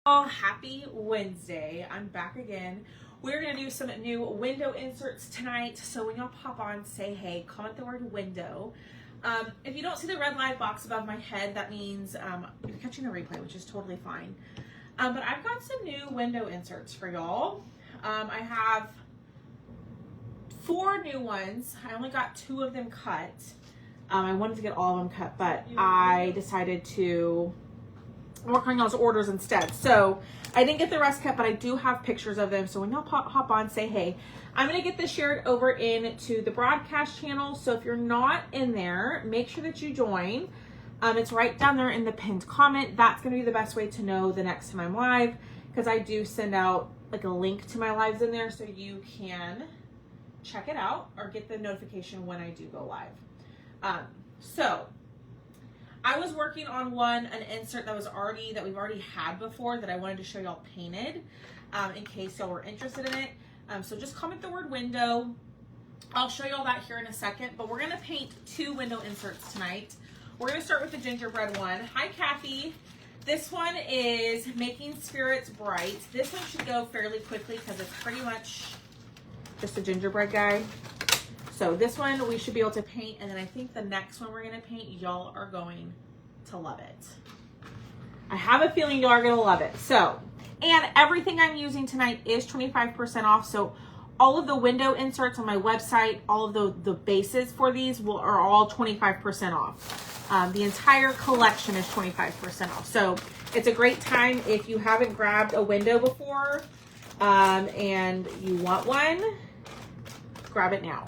Oh, happy Wednesday. I'm back again. We're going to do some new window inserts tonight. So when y'all pop on, say hey, comment the word window. If you don't see the red live box above my head, that means you're catching the replay, which is totally fine. But I've got some new window inserts for y'all. I have 4 new ones. I only got 2 of them cut. I wanted to get all of them cut, but I decided to work on y'all's orders instead. So I didn't get the rest cut, but I do have pictures of them. So when y'all hop on, say hey. I'm going to get this shared over into the broadcast channel. So if you're not in there, make sure that you join. It's right down there in the pinned comment. That's going to be the best way to know the next time I'm live, because I do send out like a link to my lives in there so you can check it out or get the notification when I do go live. So I was working on an insert that we've already had before that I wanted to show y'all painted, in case y'all were interested in it. So just comment the word window. I'll show y'all that here in a second, but we're gonna paint 2 window inserts tonight. We're gonna start with the gingerbread one. Hi, Kathy. This one is Making Spirits Bright. This one should go fairly quickly because it's pretty much just a gingerbread guy. So this one we should be able to paint, and then I think the next one we're gonna paint, y'all are going to love it. I have a feeling y'all are gonna love it. So, and everything I'm using tonight is 25% off. So all of the window inserts on my website, all of the bases for these are all 25% off. The entire collection is 25% off. So it's a great time if you haven't grabbed a window before, and you want one, grab it now.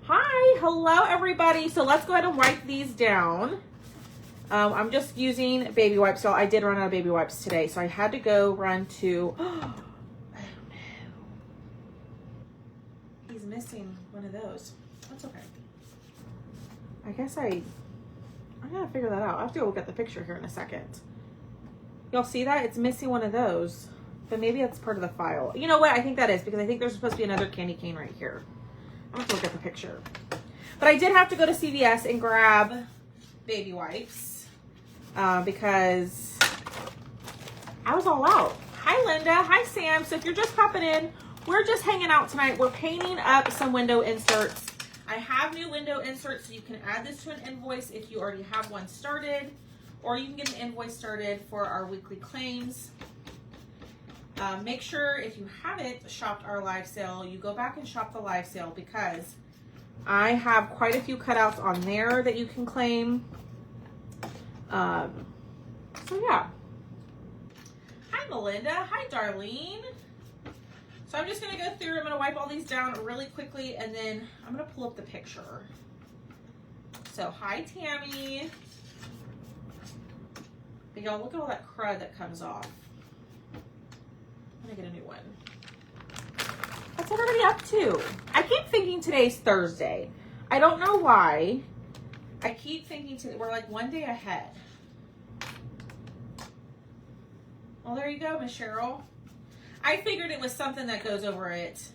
Hi, hello everybody. So let's go ahead and wipe these down. I'm just using baby wipes. So I did run out of baby wipes today. So I had to go run to, oh no. He's missing one of those. That's okay. I guess I gotta figure that out. I have to go look at the picture here in a second. Y'all see that? It's missing one of those, but maybe that's part of the file. You know what? I think that is, because I think there's supposed to be another candy cane right here. I have to look at the picture. But I did have to go to CVS and grab baby wipes because I was all out. Hi, Linda. Hi, Sam. So if you're just popping in, we're just hanging out tonight. We're painting up some window inserts. I have new window inserts, so you can add this to an invoice if you already have one started, or you can get an invoice started for our weekly claims. Make sure if you haven't shopped our live sale, you go back and shop the live sale, because I have quite a few cutouts on there that you can claim. So yeah. Hi, Melinda. Hi, Darlene. So I'm just going to go through. I'm going to wipe all these down really quickly, and then I'm going to pull up the picture. So hi, Tammy. But y'all, look at all that crud that comes off. I'm going to get a new one. What's everybody up to? I keep thinking today's Thursday. I don't know why. I keep thinking we're like one day ahead. Well, there you go, Miss Cheryl. I figured it was something that goes over it.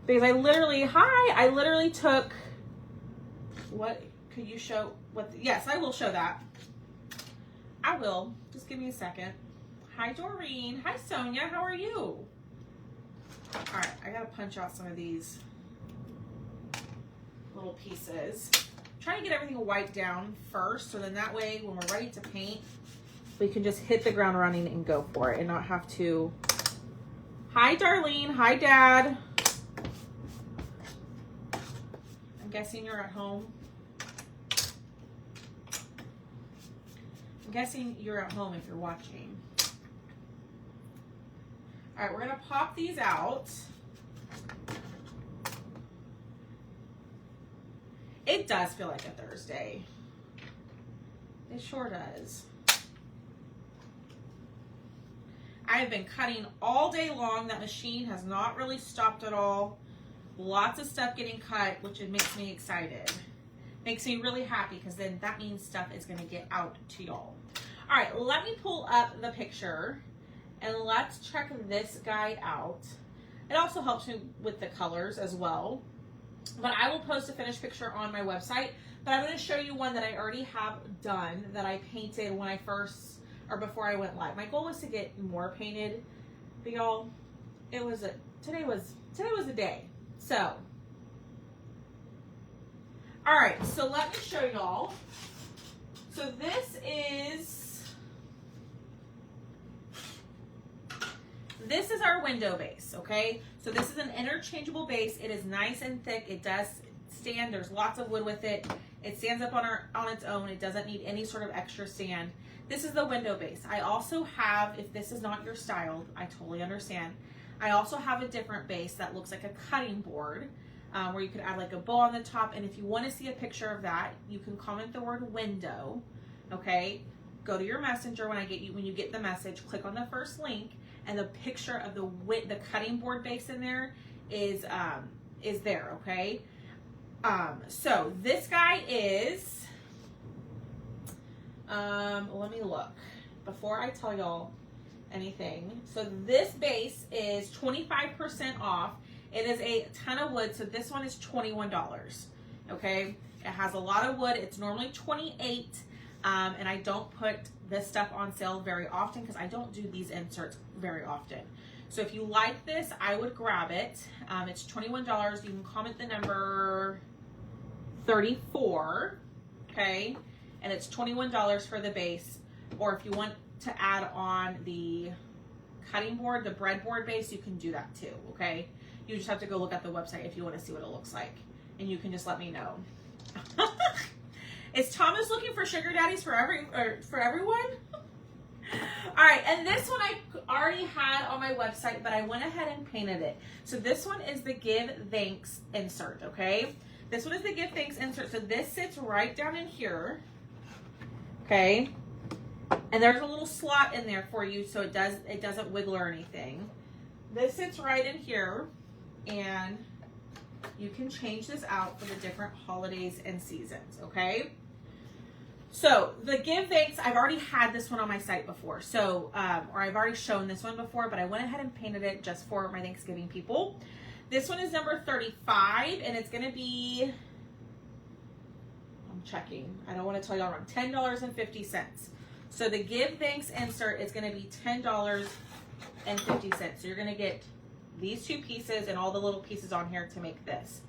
Because I literally took, what, could you show, yes, I will show that. I will. Just give me a second. Hi, Doreen. Hi, Sonia. How are you? All right, I got to punch out some of these little pieces. I'm trying to get everything wiped down first, so then that way when we're ready to paint, we can just hit the ground running and go for it and not have to. Hi, Darlene. Hi, Dad. I'm guessing you're at home. I'm guessing you're at home if you're watching. All right, we're gonna pop these out. It does feel like a Thursday. It sure does. I have been cutting all day long. That machine has not really stopped at all. Lots of stuff getting cut, which it makes me excited. Makes me really happy, because then that means stuff is gonna get out to y'all. All right, let me pull up the picture and let's check this guy out. It also helps me with the colors as well. But I will post a finished picture on my website. But I'm going to show you one that I already have done that I painted when I first or before I went live. My goal was to get more painted, but y'all, today was a day. So, all right, so let me show y'all. So this is our window base, okay? So this is an interchangeable base. It is nice and thick. It does stand. There's lots of wood with it. It stands up on its own. It doesn't need any sort of extra stand. This is the window base. I also have, if this is not your style, I totally understand. I also have a different base that looks like a cutting board, where you could add like a bow on the top. And if you want to see a picture of that, you can comment the word window, okay? Go to your messenger when you get the message, click on the first link, and the picture of the cutting board base in there is there, okay? So this guy is, let me look before I tell y'all anything. So this base is 25% off. It is a ton of wood, so this one is $21, okay? It has a lot of wood. It's normally $28, and I don't put this stuff on sale very often because I don't do these inserts very often. So if you like this, I would grab it. It's $21. You can comment the number 34, okay? And it's $21 for the base. Or if you want to add on the cutting board, the breadboard base, you can do that too, okay? You just have to go look at the website if you want to see what it looks like. And you can just let me know. Is Thomas looking for sugar daddies for everyone? All right, and this one I already had on my website, but I went ahead and painted it. So this one is the Give Thanks insert, okay? This one is the Give Thanks insert. So this sits right down in here, okay? And there's a little slot in there for you, so it doesn't wiggle or anything. This sits right in here, and you can change this out for the different holidays and seasons, okay? So the Give Thanks, I've already had this one on my site before. So, or I've already shown this one before, but I went ahead and painted it just for my Thanksgiving people. This one is number 35, and it's gonna be, I'm checking, I don't wanna tell y'all wrong, $10.50. So the Give Thanks insert is gonna be $10.50. So you're gonna get these two pieces and all the little pieces on here to make this.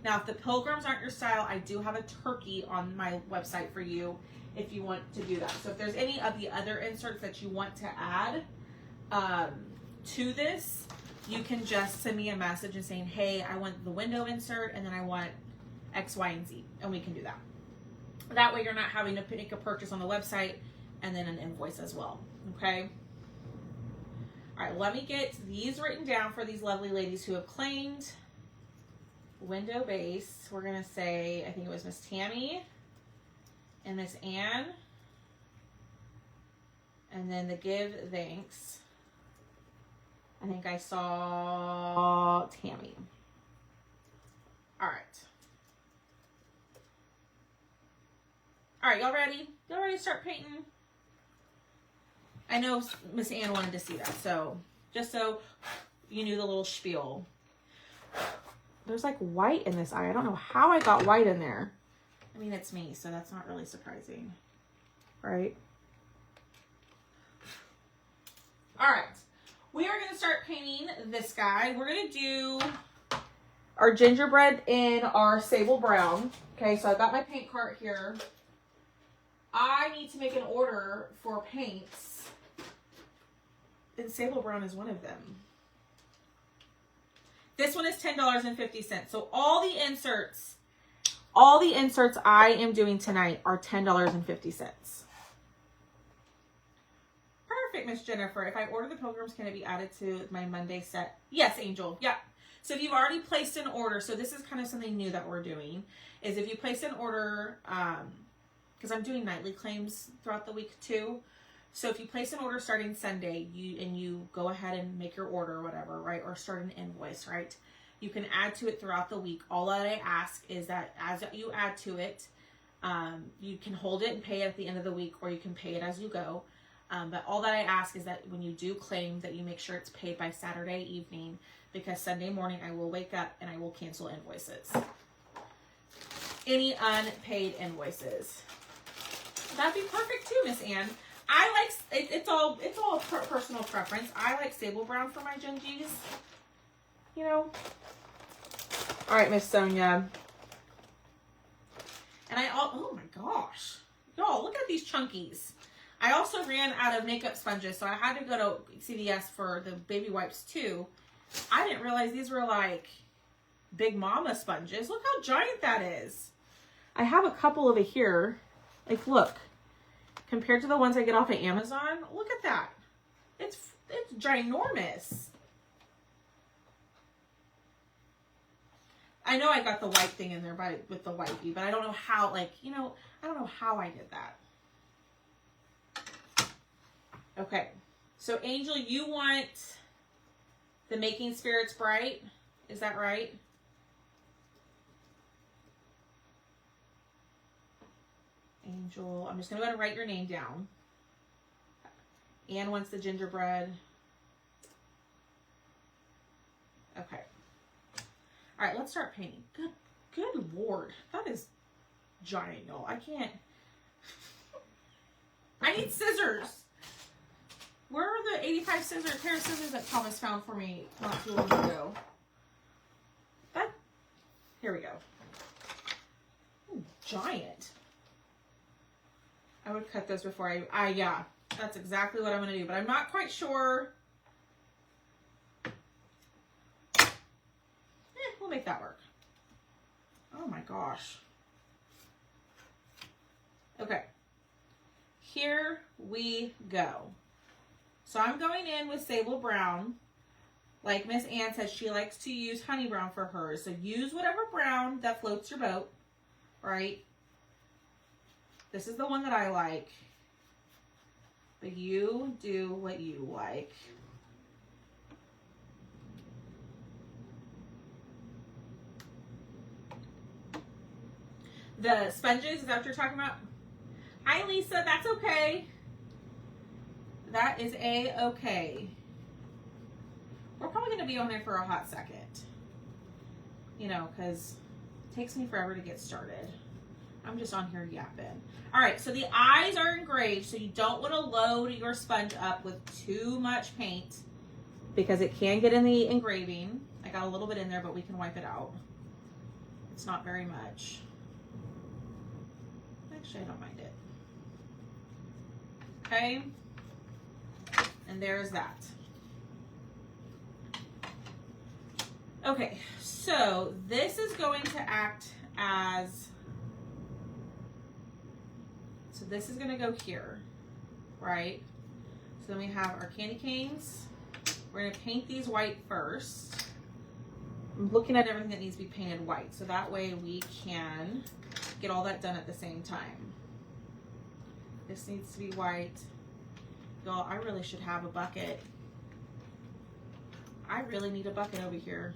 Now, if the pilgrims aren't your style, I do have a turkey on my website for you if you want to do that. So if there's any of the other inserts that you want to add to this, you can just send me a message and saying, hey, I want the window insert, and then I want X, Y, and Z, and we can do that. That way you're not having to make a purchase on the website and then an invoice as well, okay? All right, let me get these written down for these lovely ladies who have claimed window base. We're gonna say, I think it was Miss Tammy and Miss Ann, and then the Give Thanks, I think I saw Tammy. All right, y'all ready? Y'all ready to start painting? I know Miss Ann wanted to see that, so just so you knew the little spiel. There's like white in this eye. I don't know how I got white in there. I mean, it's me, so that's not really surprising, right? All right, we are gonna start painting this guy. We're gonna do our gingerbread in our sable brown. Okay, so I've got my paint cart here. I need to make an order for paints, and sable brown is one of them. This one is $10.50. So all the inserts I am doing tonight are $10.50. Perfect, Miss Jennifer. If I order the pilgrims, can it be added to my Monday set? Yes, Angel. Yeah. So if you've already placed an order, so this is kind of something new that we're doing, is if you place an order, because I'm doing nightly claims throughout the week too. So if you place an order starting Sunday, you go ahead and make your order or whatever, right? Or start an invoice, right? You can add to it throughout the week. All that I ask is that as you add to it, you can hold it and pay it at the end of the week, or you can pay it as you go. But all that I ask is that when you do claim, that you make sure it's paid by Saturday evening, because Sunday morning I will wake up and I will cancel invoices. Any unpaid invoices. That'd be perfect too, Miss Ann. I like it's all personal preference. I like sable brown for my gingies. You know. All right, Miss Sonia. And oh my gosh, y'all, look at these chunkies. I also ran out of makeup sponges, so I had to go to CVS for the baby wipes too. I didn't realize these were like Big Mama sponges. Look how giant that is. I have a couple over here. Like, look, compared to the ones I get off of Amazon, look at that. It's ginormous. I know I got the white thing in there with the wipey, but I don't know how, like, you know, I don't know how I did that. Okay, so Angel, you want the Making Spirits Bright? Is that right? Angel, I'm just going to go ahead and write your name down. Anne wants the gingerbread. Okay. All right, let's start painting. Good Lord. That is giant, y'all. I can't. I need scissors. Where are the 85 pair of scissors that Thomas found for me not too long ago? Here we go. Ooh, giant. I would cut those before yeah, that's exactly what I'm going to do, but I'm not quite sure. We'll make that work. Oh my gosh. Okay. Here we go. So I'm going in with Sable Brown. Like Miss Ann says, she likes to use Honey Brown for hers. So use whatever brown that floats your boat, right? This is the one that I like. But you do what you like. The sponges, is that what you're talking about? Hi, Lisa. That's okay. That is a-okay. We're probably going to be on there for a hot second. You know, because it takes me forever to get started. I'm just on here yapping. All right, so the eyes are engraved, so you don't want to load your sponge up with too much paint because it can get in the engraving. I got a little bit in there, but we can wipe it out. It's not very much. Actually, I don't mind it. Okay. And there's that. Okay, so this is going to act as, so this is going to go here, right? So then we have our candy canes. We're going to paint these white first. I'm looking at everything that needs to be painted white, so that way we can get all that done at the same time. This needs to be white. Y'all, I really should have a bucket. I really need a bucket over here.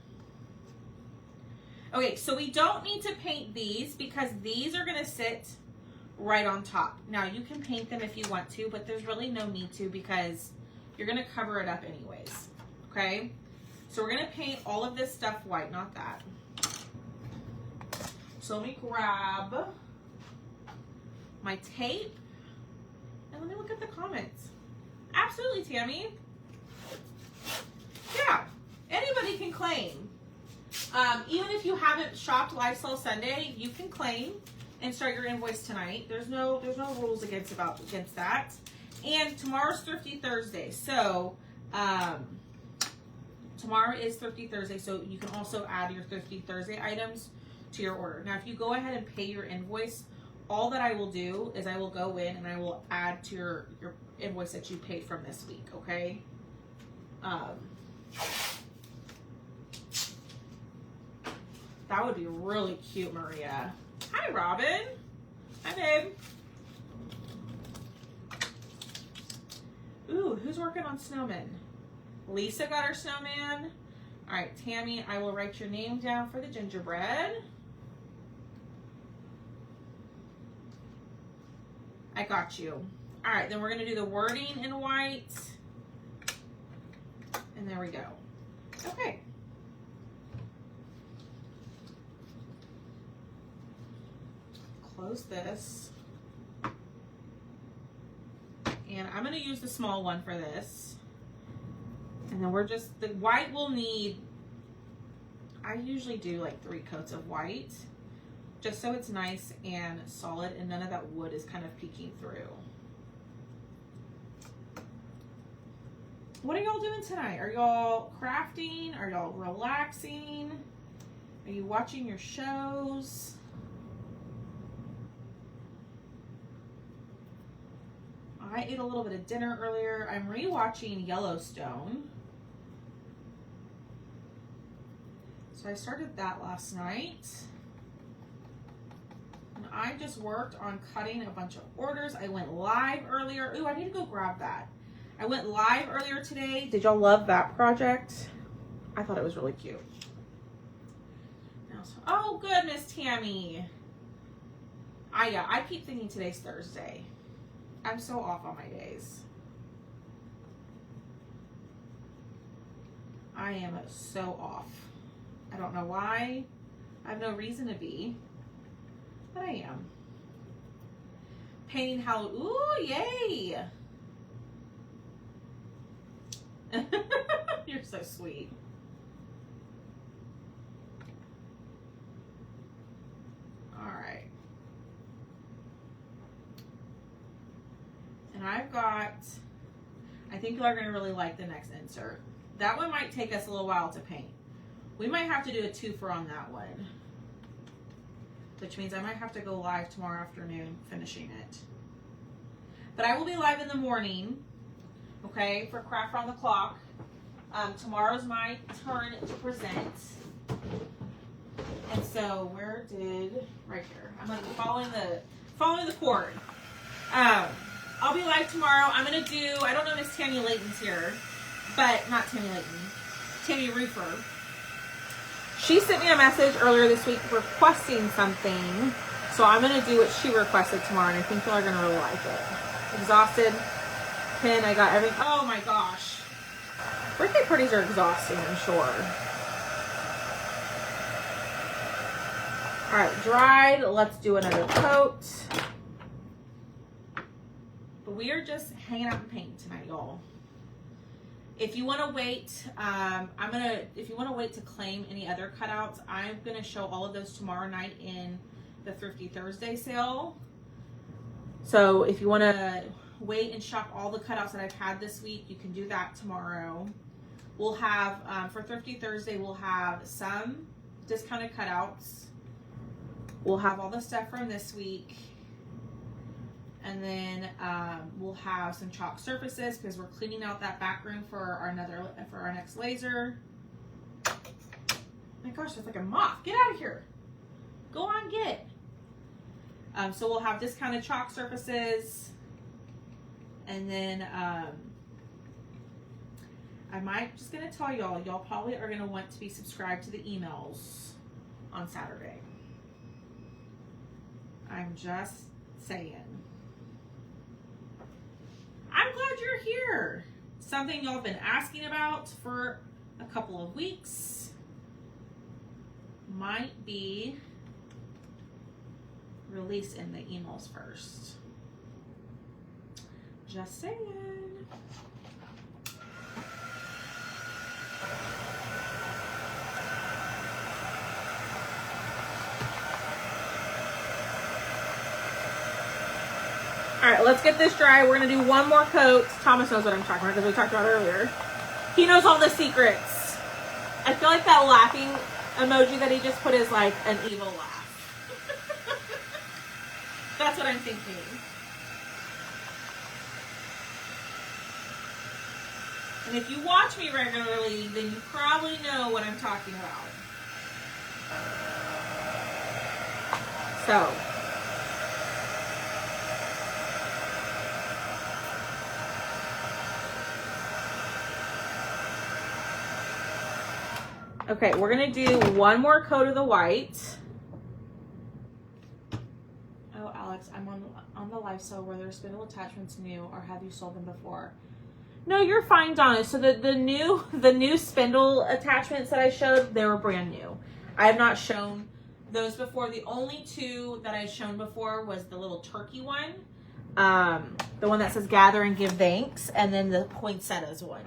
Okay, so we don't need to paint these because these are gonna sit right on top. Now you can paint them if you want to, but there's really no need to because you're gonna cover it up anyways, okay? So we're gonna paint all of this stuff white, not that. So let me grab my tape and let me look at the comments. Absolutely, Tammy. Yeah, anybody can claim. Even if you haven't shopped Lifestyle Sunday, you can claim and start your invoice tonight. There's no rules against that. And tomorrow's Thrifty Thursday, so tomorrow is Thrifty Thursday, so you can also add your Thrifty Thursday items to your order. Now, if you go ahead and pay your invoice, all that I will do is I will go in and I will add to your invoice that you paid from this week, okay? That would be really cute, Maria. Hi, Robin. Hi, babe. Ooh, who's working on snowmen? Lisa got her snowman. All right, Tammy, I will write your name down for the gingerbread. I got you. All right, then we're gonna do the wording in white. And there we go. Okay. Close this. And I'm going to use the small one for this. And then the white will need, I usually do like 3 coats of white, just so it's nice and solid and none of that wood is kind of peeking through. What are y'all doing tonight? Are y'all crafting? Are y'all relaxing? Are you watching your shows? I ate a little bit of dinner earlier. I'm rewatching Yellowstone. So I started that last night. And I just worked on cutting a bunch of orders. I went live earlier. Ooh, I need to go grab that. I went live earlier today. Did y'all love that project? I thought it was really cute. Oh, good, Miss Tammy. I keep thinking today's Thursday. I'm so off on my days. I am so off. I don't know why. I have no reason to be, but I am. Painting Halloween. Ooh, yay. You're so sweet. All right. And I've got, I think you are going to really like the next insert. That one might take us a little while to paint. We might have to do a 2-fer on that one, which means I might have to go live tomorrow afternoon finishing it. But I will be live in the morning, okay, for Craft Around the Clock. Tomorrow's my turn to present. And so right here. I'm going to be following the cord. I'll be live tomorrow. I'm going to do, I don't know Miss Tammy Layton's here, but not Tammy Layton, Tammy Roofer. She sent me a message earlier this week requesting something. So I'm going to do what she requested tomorrow, and I think y'all are going to really like it. Exhausted. Pin, I got everything. Oh my gosh. Birthday parties are exhausting, I'm sure. All right, dried. Let's do another coat. But we are just hanging out and painting tonight, y'all. If you want to wait, if you want to wait to claim any other cutouts, I'm gonna show all of those tomorrow night in the Thrifty Thursday sale. So if you want to wait and shop all the cutouts that I've had this week, you can do that tomorrow. We'll have, for Thrifty Thursday, we'll have some discounted cutouts. We'll have all the stuff from this week. And then we'll have some chalk surfaces because we're cleaning out that back room for our next laser. My gosh, that's like a moth. Get out of here. Go on, get. So we'll have discounted chalk surfaces. And then just gonna tell y'all probably are gonna want to be subscribed to the emails on Saturday. I'm just saying. I'm glad you're here. Something y'all have been asking about for a couple of weeks. Might be released in the emails first. Just saying. All right, let's get this dry. We're gonna do one more coat. Thomas knows what I'm talking about because we talked about it earlier. He knows all the secrets. I feel like that laughing emoji that he just put is like an evil laugh. That's what I'm thinking. And if you watch me regularly, then you probably know what I'm talking about. So. Okay, we're gonna do one more coat of the white. Oh, Alex, I'm on the live sale where there's spindle attachments new, or have you sold them before? No, you're fine, Donna. So the new spindle attachments that I showed, they were brand new. I have not shown those before. The only two that I've shown before was the little turkey one. The one that says gather and give thanks, and then the poinsettias one.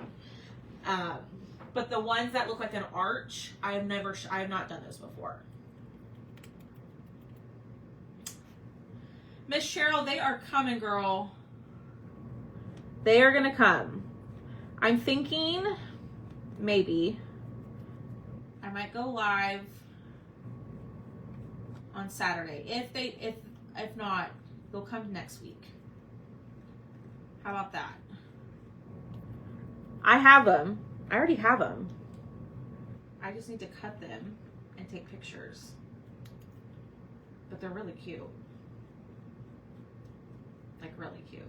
But the ones that look like an arch, I have not done those before. Miss Cheryl, they are coming, girl. They are gonna come. I'm thinking maybe I might go live on Saturday. If not, they'll come next week. How about that? I have them. I already have them. I just need to cut them and take pictures. But they're really cute. Like really cute.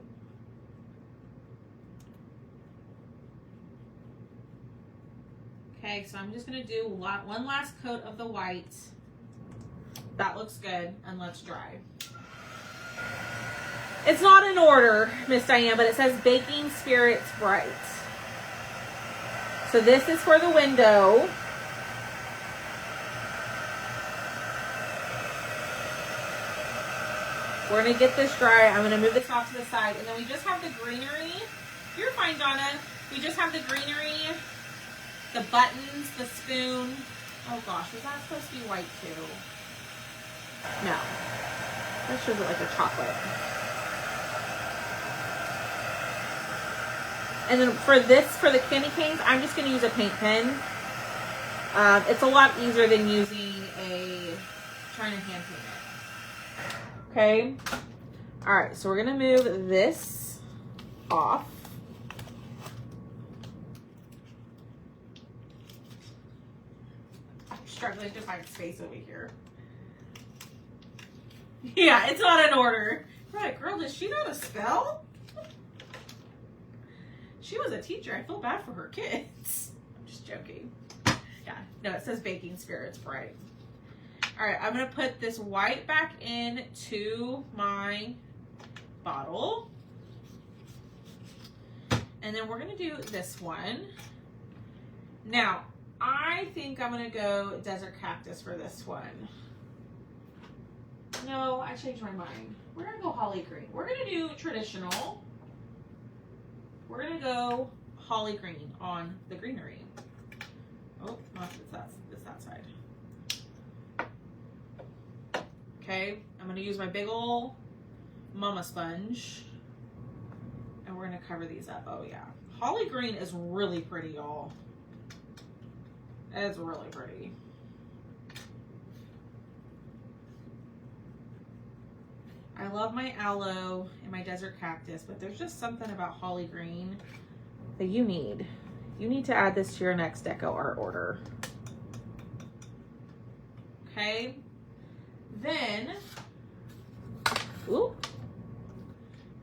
Okay, so I'm just gonna do one last coat of the white. That looks good, and let's dry. It's not in order, Miss Diane, but it says Baking Spirits Bright. So this is for the window. We're gonna get this dry. I'm gonna move this off to the side, and then we just have the greenery. You're fine, Donna. We just have the greenery, the buttons, the spoon. Oh gosh, was that supposed to be white too? No. That shows it like a chocolate. And then for the candy canes, I'm just going to use a paint pen. It's a lot easier than trying to hand paint it. Okay. All right, so we're going to move this off. I'm struggling to find space over here. Yeah, it's not in order. Right, girl, does she know how to spell? She was a teacher. I feel bad for her kids. I'm just joking. Yeah, no, it says Baking Spirits Bright. All right, I'm going to put this white back into my bottle. And then we're going to do this one. Now, I think I'm going to go Desert Cactus for this one. No, I changed my mind. We're going to go Holly Green. We're going to do traditional. We're going to go Holly Green on the greenery. Oh, not that side. Okay, I'm going to use my big ol' mama sponge. And we're going to cover these up. Oh, yeah. Holly Green is really pretty, y'all. It's really pretty. I love my aloe and my desert cactus, but there's just something about Holly Green that you need. You need to add this to your next deco art order. Okay. Then, ooh,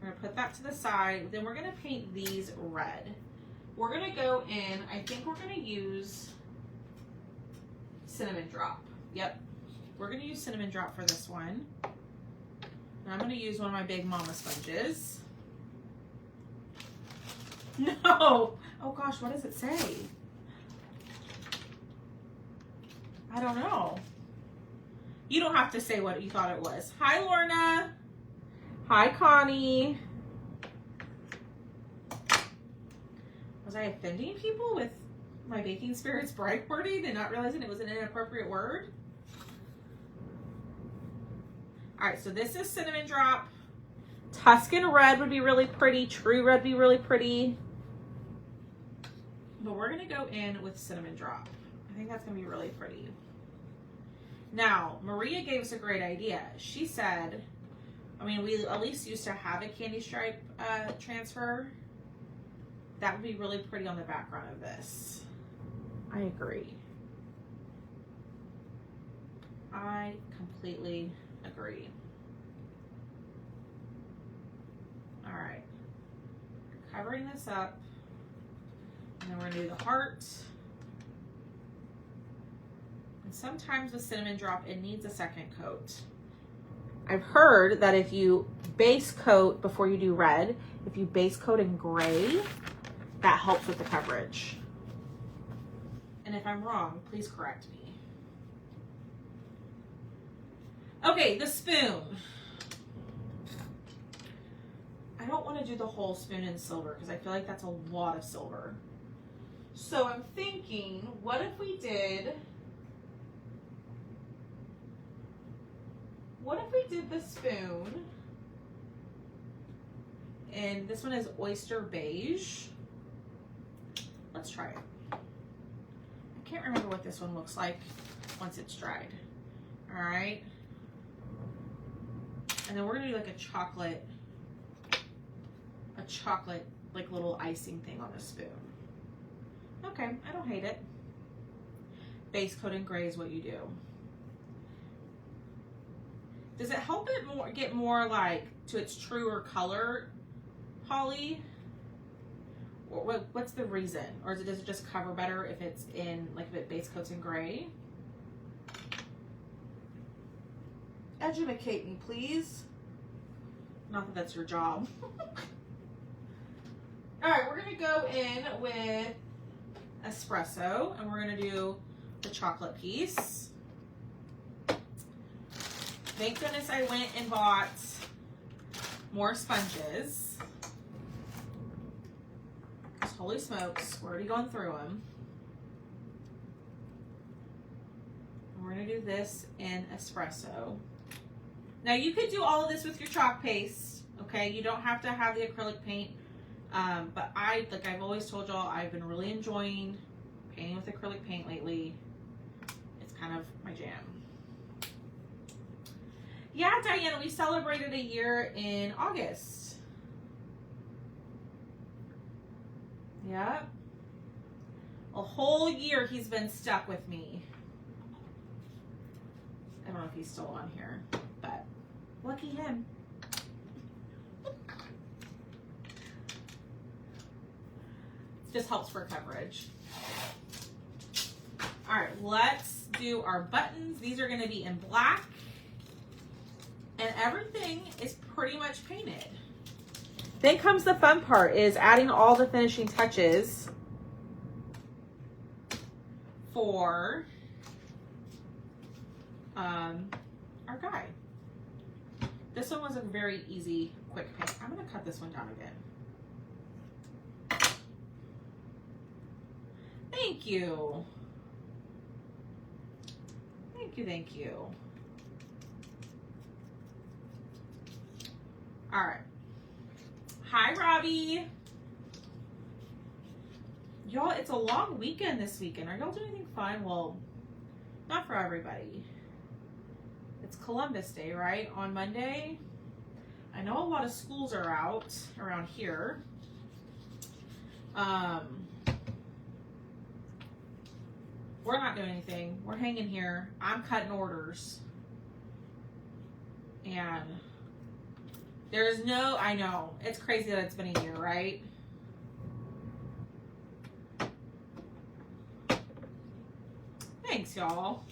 we're gonna put that to the side. Then we're gonna paint these red. We're gonna go in, I think we're gonna use Cinnamon Drop. Yep. We're gonna use Cinnamon Drop for this one. And I'm going to use one of my big mama sponges. No! Oh gosh, what does it say? I don't know. You don't have to say what you thought it was. Hi, Lorna. Hi, Connie. Was I offending people with my Baking Spirits Bright wording and not realizing it was an inappropriate word? All right, so this is Cinnamon Drop. Tuscan Red would be really pretty. True Red would be really pretty. But we're going to go in with Cinnamon Drop. I think that's going to be really pretty. Now, Maria gave us a great idea. She said, I mean, we at least used to have a candy stripe transfer. That would be really pretty on the background of this. I agree. I completely agree. All right, covering this up, and then we're gonna do the heart. And sometimes with Cinnamon Drop, it needs a second coat. I've heard that if you base coat before you do red, if you base coat in gray, that helps with the coverage. And if I'm wrong, please correct me. Okay, the spoon. I don't want to do the whole spoon in silver because I feel like that's a lot of silver. So I'm thinking, what if we did the spoon, and this one is oyster beige. Let's try it. I can't remember what this one looks like once it's dried. All right. And then we're gonna do like a chocolate like little icing thing on a spoon. Okay, I don't hate it. Base coat in gray is what you do. Does it help it get more like to its truer color, Holly? Or what's the reason? Or does it just cover better if it's in, like if it base coats in gray? Educate me, please. Not that that's your job. All right, we're gonna go in with espresso, and we're gonna do the chocolate piece. Thank goodness I went and bought more sponges. Because holy smokes, we're already going through them. And we're gonna do this in espresso. Now you could do all of this with your chalk paste, okay? You don't have to have the acrylic paint. But like I've always told y'all, I've been really enjoying painting with acrylic paint lately. It's kind of my jam. Yeah, Diana, we celebrated a year in August. Yep. A whole year he's been stuck with me. I don't know if he's still on here, but lucky him. Just helps for coverage. All right, let's do our buttons. These are going to be in black. And everything is pretty much painted. Then comes the fun part, is adding all the finishing touches for our guy. This one was a very easy, quick paint. I'm going to cut this one down again. Thank you. Thank you, thank you. All right. Hi, Robbie. Y'all, it's a long weekend this weekend. Are y'all doing anything fun? Well, not for everybody. It's Columbus Day, right? On Monday. I know a lot of schools are out around here. We're not doing anything. We're hanging here. I'm cutting orders. And there's no, I know, it's crazy that it's been a year, right? Thanks, y'all.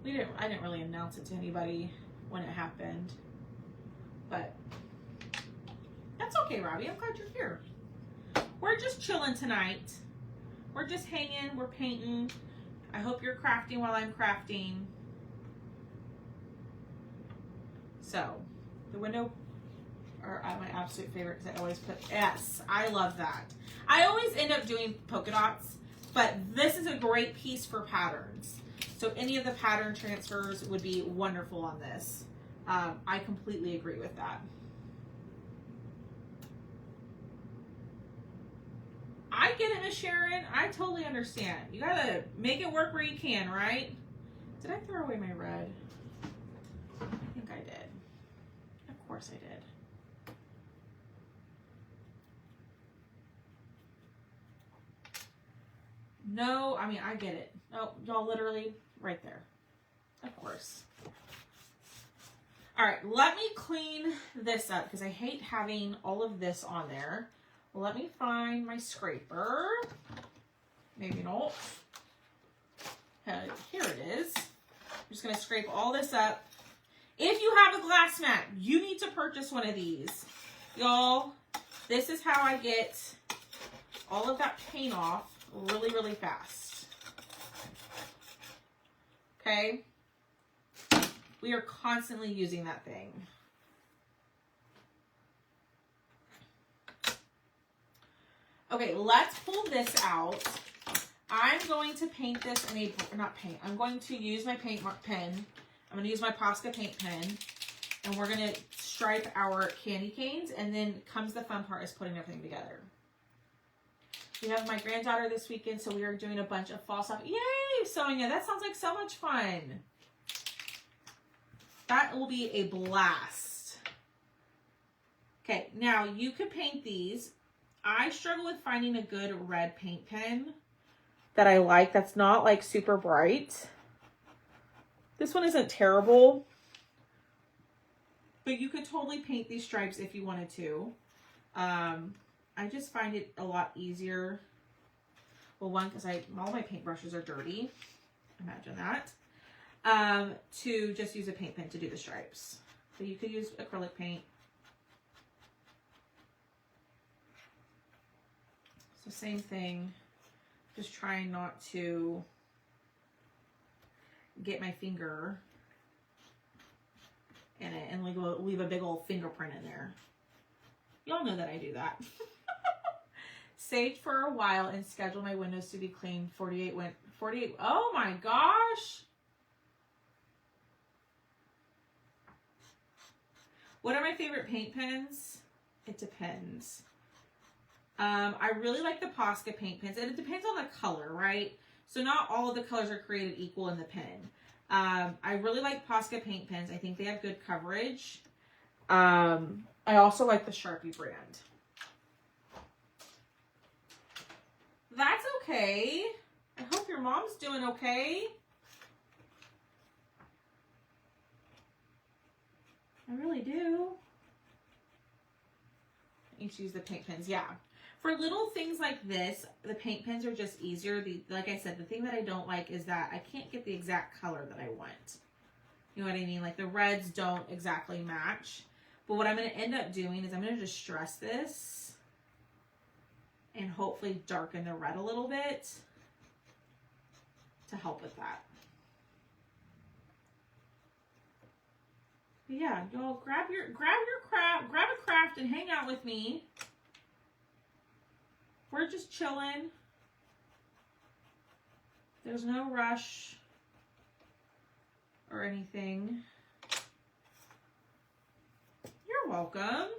I didn't really announce it to anybody when it happened, but that's okay, Robbie. I'm glad you're here. We're just chilling tonight. We're just hanging, we're painting. I hope you're crafting while I'm crafting. So, the window are my absolute favorite because I always put, yes, I love that. I always end up doing polka dots, but this is a great piece for patterns. So any of the pattern transfers would be wonderful on this. I completely agree with that. I get it, Miss Sharon. I totally understand. You gotta make it work where you can, right? Did I throw away my red? I think I did. Of course I did. No, I mean, I get it. Oh, y'all literally right there. Of course. All right, let me clean this up because I hate having all of this on there. Let me find my scraper. Maybe not. Here it is. I'm just going to scrape all this up. If you have a glass mat, you need to purchase one of these. Y'all, this is how I get all of that paint off really, really fast. Okay? We are constantly using that thing. Okay, let's pull this out. I'm going to paint this in a, not paint, I'm going to use my paint pen. I'm going to use my Posca paint pen. And we're going to stripe our candy canes. And then comes the fun part, is putting everything together. We have my granddaughter this weekend, so we are doing a bunch of fall stuff. Yay, Sonia, that sounds like so much fun. That will be a blast. Okay, now you could paint these. I struggle with finding a good red paint pen that I like, that's not like super bright. This one isn't terrible, but you could totally paint these stripes if you wanted to. I just find it a lot easier. Well, one, because all my paintbrushes are dirty. Imagine that. To just use a paint pen to do the stripes. So you could use acrylic paint. So same thing. Just trying not to get my finger in it and leave a big old fingerprint in there. Y'all know that I do that. Saved for a while and schedule my windows to be cleaned. 48. Oh my gosh. What are my favorite paint pens? It depends. I really like the Posca paint pens, and it depends on the color, right? So not all of the colors are created equal in the pen. I really like Posca paint pens. I think they have good coverage. I also like the Sharpie brand. That's okay. I hope your mom's doing okay. I really do. You should use the paint pens. Yeah. For little things like this, the paint pens are just easier. Like I said, the thing that I don't like is that I can't get the exact color that I want. You know what I mean? Like the reds don't exactly match. But what I'm going to end up doing is I'm going to distress this and hopefully darken the red a little bit to help with that. But yeah, y'all grab a craft and hang out with me. We're just chilling. There's no rush or anything. You're welcome.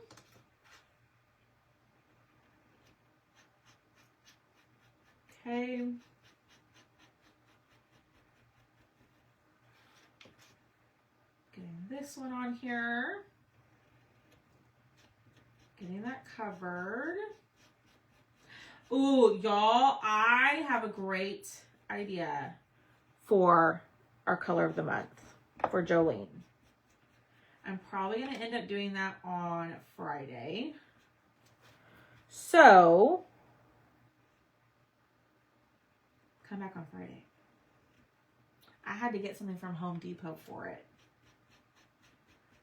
Okay. Getting this one on here. Getting that covered. Ooh, y'all, I have a great idea for our color of the month for Jolene. I'm probably going to end up doing that on Friday. So, come back on Friday. I had to get something from Home Depot for it.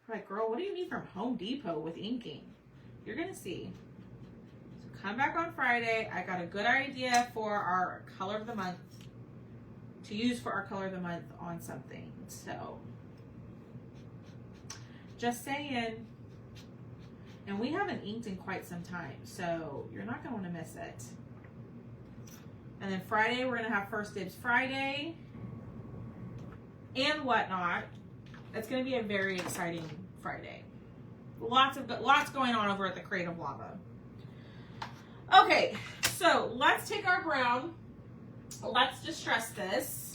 I'm like, girl, what do you need from Home Depot with inking? You're going to see. So come back on Friday. I got a good idea for our color of the month, to use for our color of the month on something. So, just saying. And we haven't inked in quite some time, so you're not going to want to miss it. And then Friday, we're going to have First Dibs Friday and whatnot. It's going to be a very exciting Friday. Lots going on over at the Creative Lava. Okay, so let's take our brown. Let's distress this.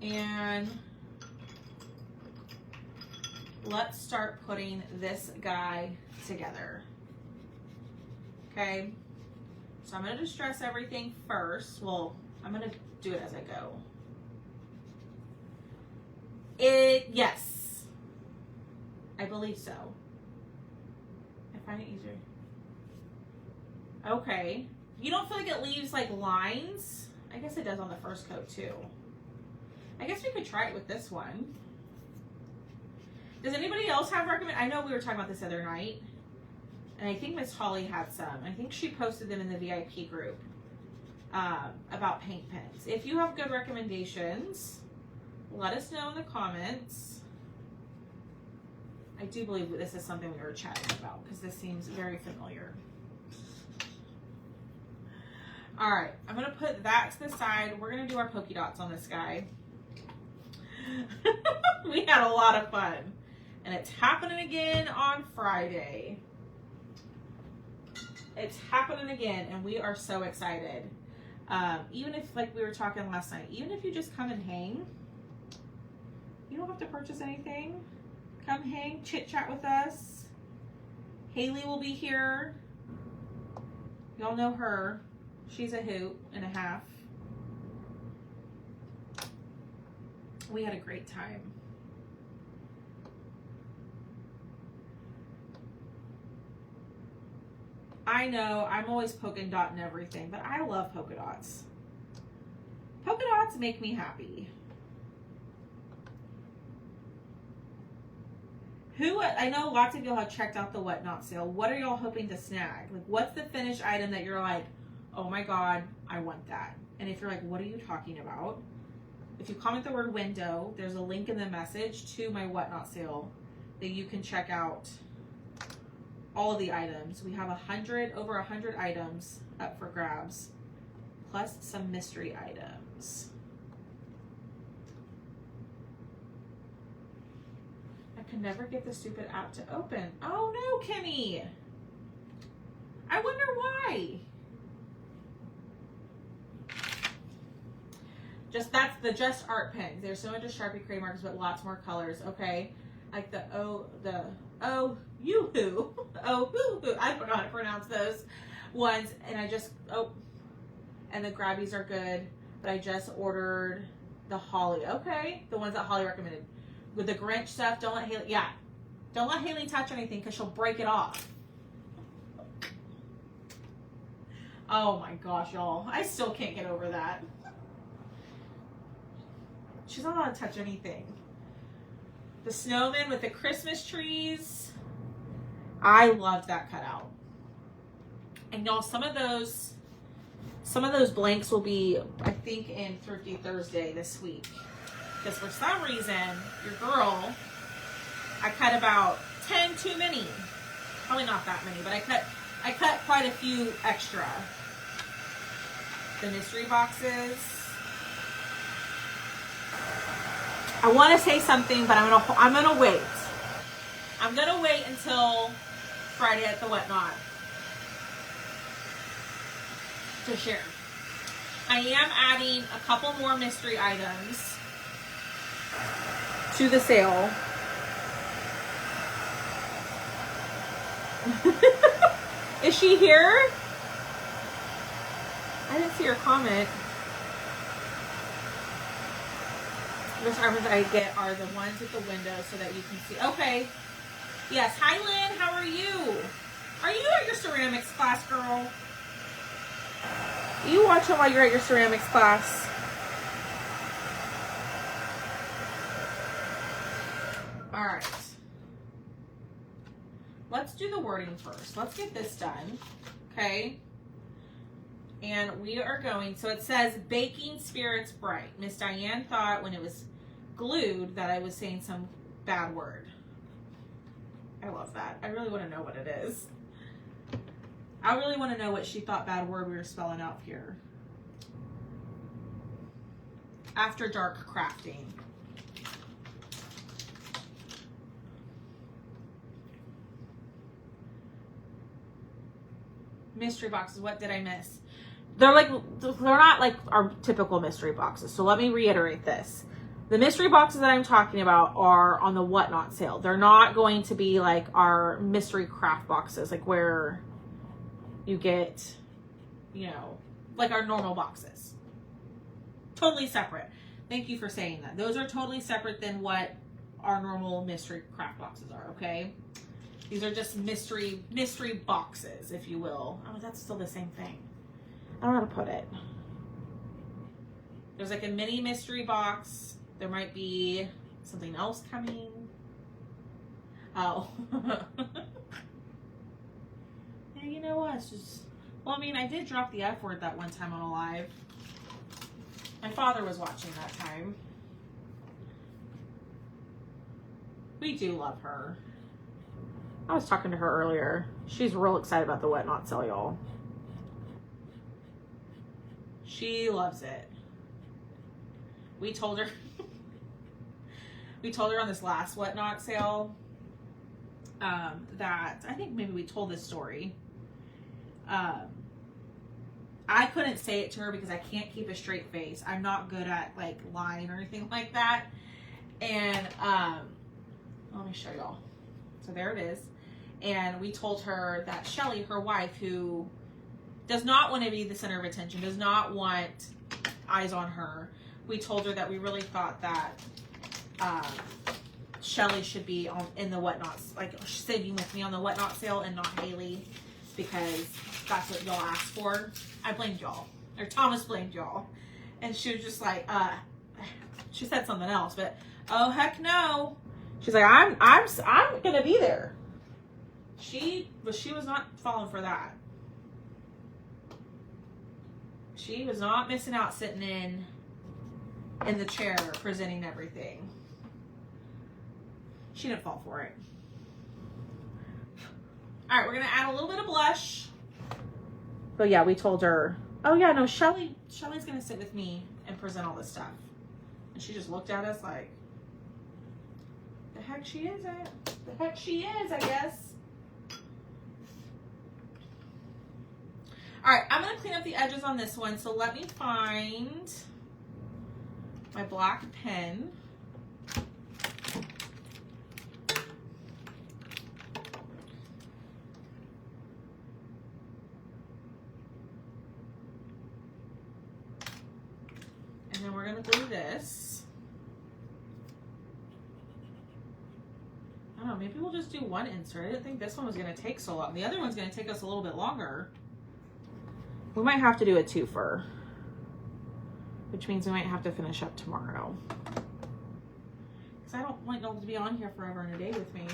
And let's start putting this guy together. Okay, so I'm going to distress everything first. Well, I'm going to do it as I go. Yes, I believe so. I find it easier. Okay, you don't feel like it leaves like lines? I guess it does on the first coat too. I guess we could try it with this one. Does anybody else have I know we were talking about this the other night, and I think Miss Holly had some. I think she posted them in the VIP group about paint pens. If you have good recommendations, let us know in the comments. I do believe this is something we were chatting about because this seems very familiar. All right, I'm gonna put that to the side. We're gonna do our polka dots on this guy. We had a lot of fun, and it's happening again on Friday. It's happening again, and we are so excited. Even if, like we were talking last night, even if you just come and hang, you don't have to purchase anything. Come hang, chit chat with us. Haley will be here. Y'all know her. She's a hoot and a half. We had a great time. I know I'm always polka dotting everything, but I love polka dots. Polka dots make me happy. I know lots of y'all have checked out the Whatnot sale. What are y'all hoping to snag? Like, what's the finished item that you're like, oh my God, I want that? And if you're like, what are you talking about? If you comment the word window, there's a link in the message to my Whatnot sale that you can check out all of the items. We have over 100 items up for grabs, plus some mystery items. I can never get the stupid app to open. Oh no, Kimmy. I wonder why. That's the Just Art pens. They're similar to Sharpie Crayon markers, but lots more colors. Okay. Like the Yoo-hoo. Oh-hoo-hoo. I don't know how to pronounce those ones. And and the grabbies are good, but I just ordered the Holly. Okay. The ones that Holly recommended. With the Grinch stuff, don't let Haley touch anything because she'll break it off. Oh my gosh, y'all. I still can't get over that. She's not allowed to touch anything. The snowman with the Christmas trees. I loved that cutout. And y'all, some of those blanks will be, I think, in Thrifty Thursday this week. Because for some reason, your girl, I cut about 10 too many. Probably not that many, but I cut quite a few extra. The mystery boxes. I want to say something, but I'm gonna wait. I'm gonna wait until Friday at the Whatnot to share. I am adding a couple more mystery items to the sale. Is she here? I didn't see her comment. The items I get are the ones with the window so that you can see. Okay. Yes. Hi, Lynn. How are you? Are you at your ceramics class, girl? You watch it while you're at your ceramics class. All right. Let's do the wording first. Let's get this done. Okay. And we are going, so it says Baking Spirits Bright. Miss Diane thought when it was glued that I was saying some bad word. I love that. I really want to know what it is. I really want to know what she thought bad word we were spelling out here. After Dark Crafting. Mystery boxes, what did I miss? They're not like our typical mystery boxes. So let me reiterate this. The mystery boxes that I'm talking about are on the Whatnot sale. They're not going to be like our mystery craft boxes, like where you get, like our normal boxes. Totally separate. Thank you for saying that. Those are totally separate than what our normal mystery craft boxes are, okay? These are just mystery boxes, if you will. Oh, that's still the same thing. I don't know how to put it. There's like a mini mystery box. There might be something else coming. Oh. Yeah, you know what? It's just, well, I mean, I did drop the F word that one time on a live. My father was watching that time. We do love her. I was talking to her earlier. She's real excited about the Whatnot sale, y'all. She loves it. We told her on this last Whatnot sale that I think maybe we told this story. I couldn't say it to her because I can't keep a straight face. I'm not good at like lying or anything like that. And let me show y'all. So there it is. And we told her that Shelly, her wife, who does not want to be the center of attention, does not want eyes on her, we told her that we really thought that Shelly should be in the Whatnot, like saving with me on the Whatnot sale and not Haley, because that's what y'all asked for. I blamed y'all, or Thomas blamed y'all, and she was just like, she said something else, but oh heck no, she's like, I'm gonna be there. She was not falling for that. She was not missing out sitting in the chair presenting everything. She didn't fall for it. All right, we're gonna add a little bit of blush. But yeah, we told her, oh yeah, no, Shelly's gonna sit with me and present all this stuff. And she just looked at us like, the heck she isn't. The heck she is, I guess. All right, I'm gonna clean up the edges on this one. So let me find my black pen. And then we're gonna glue this. I don't know, maybe we'll just do one insert. I didn't think this one was gonna take so long. The other one's gonna take us a little bit longer. We might have to do a twofer, which means we might have to finish up tomorrow. Because I don't want y'all to be on here forever and a day with me.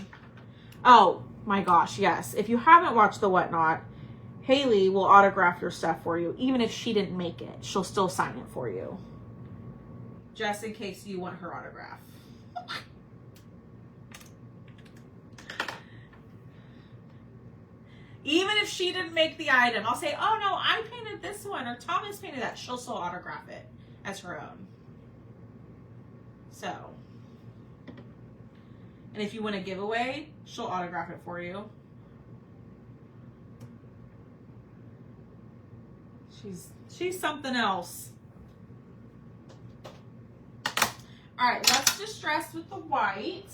Oh my gosh, yes. If you haven't watched the Whatnot, Haley will autograph your stuff for you. Even if she didn't make it, she'll still sign it for you. Just in case you want her autograph. Even if she didn't make the item, I'll say, oh no, I painted this one, or Thomas painted that. She'll still autograph it as her own. So, and if you want a giveaway, she'll autograph it for you. She's something else. All right, let's distress with the white.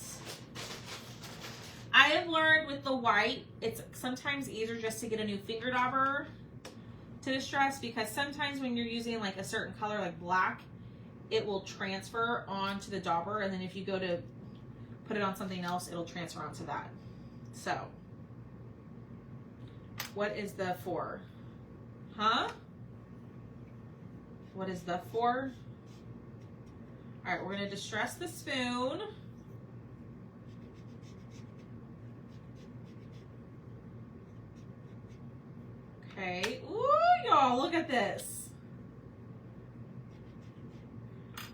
I have learned with the white, it's sometimes easier just to get a new finger dauber to distress, because sometimes when you're using like a certain color like black, it will transfer onto the dauber, and then if you go to put it on something else, it'll transfer onto that. So, what is the 4? Huh? What is the 4? All right, we're gonna distress the spoon. Okay, ooh, y'all, look at this.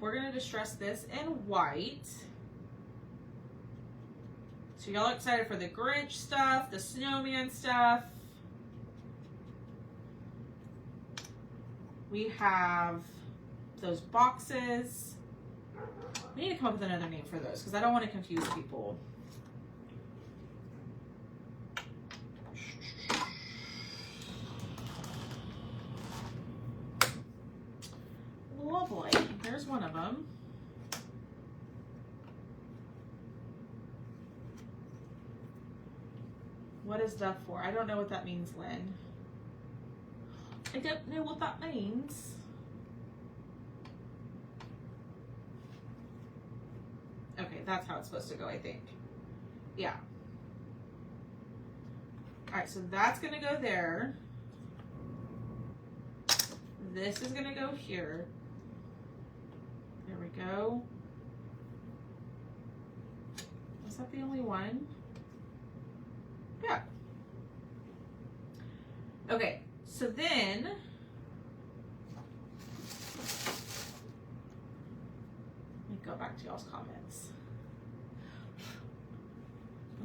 We're gonna distress this in white. So y'all excited for the Grinch stuff, the snowman stuff. We have those boxes. We need to come up with another name for those because I don't want to confuse people. Lovely. There's one of them. What is that for? I don't know what that means, Lynn. I don't know what that means. Okay, that's how it's supposed to go, I think. Yeah. All right, so that's gonna go there. This is gonna go here. There we go. Was that the only one? Yeah. Okay, so then let me go back to y'all's comments.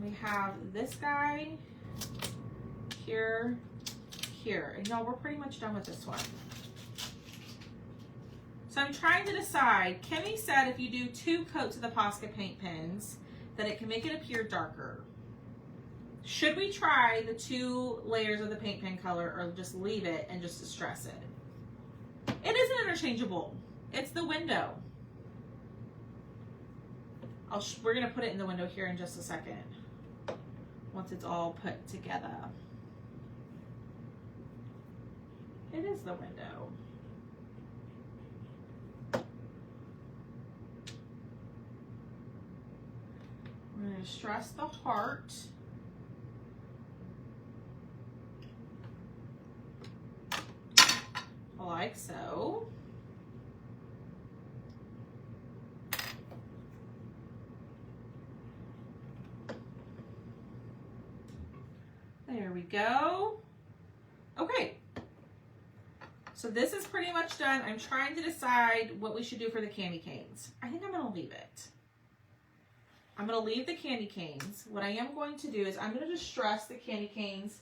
We have this guy here, here. And y'all, we're pretty much done with this one. So I'm trying to decide, Kimmy said if you do 2 coats of the Posca paint pens, that it can make it appear darker. Should we try the 2 layers of the paint pen color or just leave it and just distress it? It isn't interchangeable. It's the window. We're gonna put it in the window here in just a second, once it's all put together. It is the window. We're gonna stress the heart. Like so. There we go. Okay. So this is pretty much done. I'm trying to decide what we should do for the candy canes. I think I'm gonna leave it. I'm gonna leave the candy canes. What I am going to do is I'm gonna distress the candy canes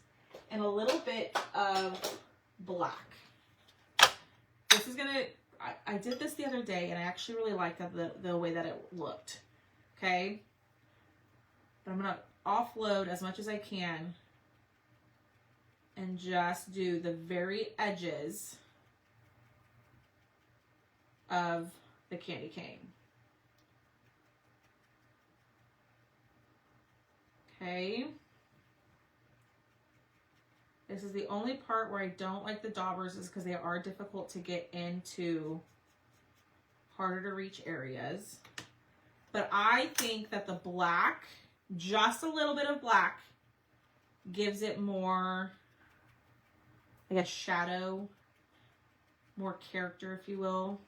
in a little bit of black. This is gonna, I did this the other day and I actually really liked the way that it looked. Okay. But I'm gonna offload as much as I can and just do the very edges of the candy cane. Okay. This is the only part where I don't like the daubers, is because they are difficult to get into harder to reach areas. But I think that the black, just a little bit of black, gives it more like a shadow, more character, if you will.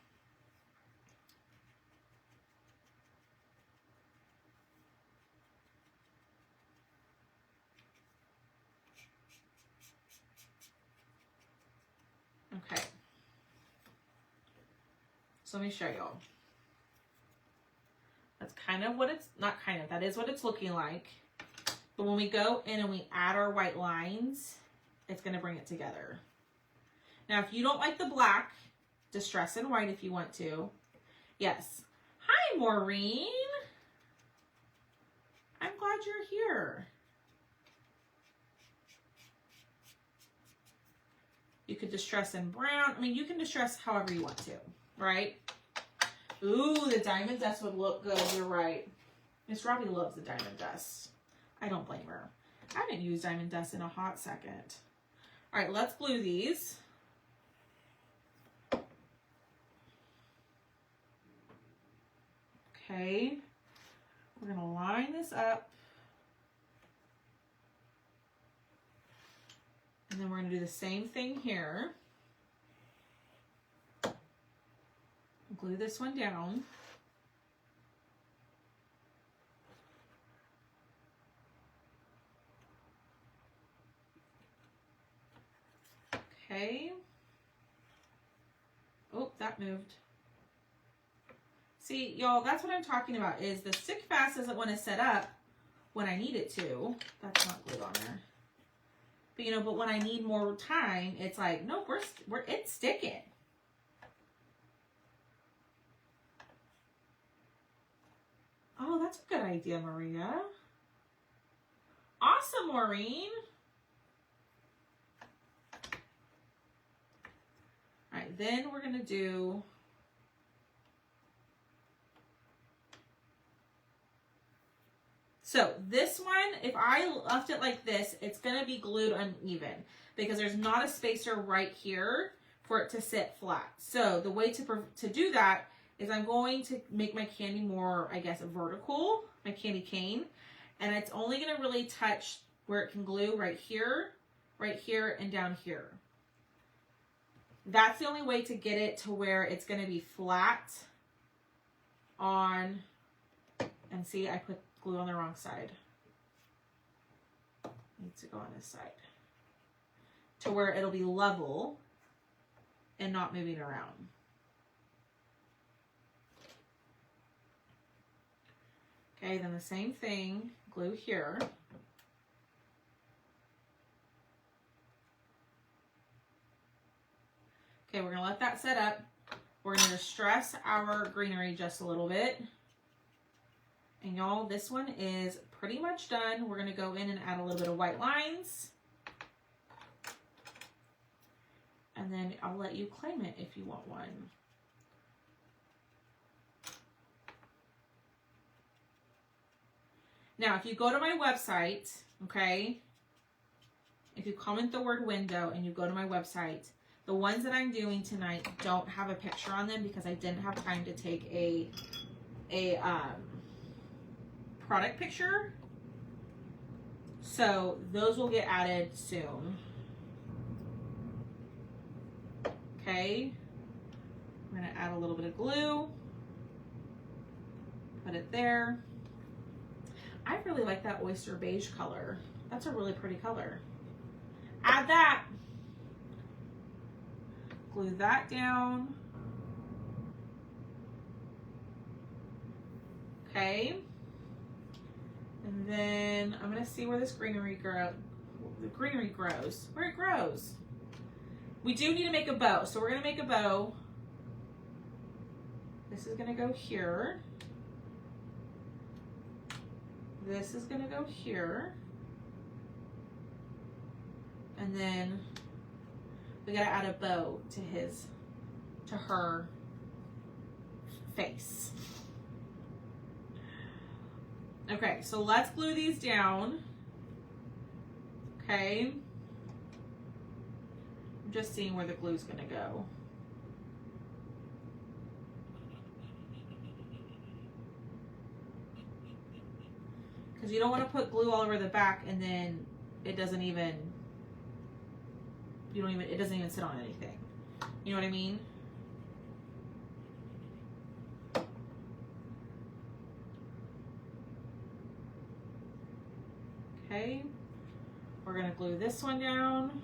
Okay. So let me show y'all. That's kind of what it's, not kind of, that is what it's looking like. But when we go in and we add our white lines, it's going to bring it together. Now, if you don't like the black, distress in white if you want to. Yes. Hi, Maureen. I'm glad you're here. You could distress in brown. I mean, you can distress however you want to, right? Ooh, the diamond dust would look good. You're right. Miss Robbie loves the diamond dust. I don't blame her. I haven't used diamond dust in a hot second. All right, let's glue these. Okay. We're going to line this up. And then we're going to do the same thing here. Glue this one down. Okay. Oh, that moved. See, y'all, that's what I'm talking about, is the stick fast doesn't want to set up when I need it to. That's not glued on there. But, you know, but when I need more time, it's like, nope, it's sticking. Oh, that's a good idea, Maria. Awesome, Maureen. All right, then we're going to do so this one, if I left it like this, it's going to be glued uneven because there's not a spacer right here for it to sit flat. So the way to do that is I'm going to make my candy more, I guess, vertical, my candy cane. And it's only going to really touch where it can glue right here, and down here. That's the only way to get it to where it's going to be flat on, and see, I put glue on the wrong side. Needs to go on this side. To where it'll be level and not moving around. Okay, then the same thing, glue here. Okay, we're gonna let that set up. We're going to distress our greenery just a little bit. And y'all, this one is pretty much done. We're going to go in and add a little bit of white lines. And then I'll let you claim it if you want one. Now, if you go to my website, okay, if you comment the word window and you go to my website, the ones that I'm doing tonight don't have a picture on them because I didn't have time to take a product picture. So those will get added soon. Okay, I'm going to add a little bit of glue, put it there. I really like that oyster beige color. That's a really pretty color. Add that. Glue that down. Okay. And then I'm going to see where this greenery grows. Where it grows. We do need to make a bow. So we're going to make a bow. This is going to go here. This is going to go here. And then we got to add a bow to her face. Okay, so let's glue these down. Okay. I'm just seeing where the glue's going to go. Because you don't want to put glue all over the back and then it doesn't even, it doesn't even sit on anything. You know what I mean? Okay, we're gonna glue this one down.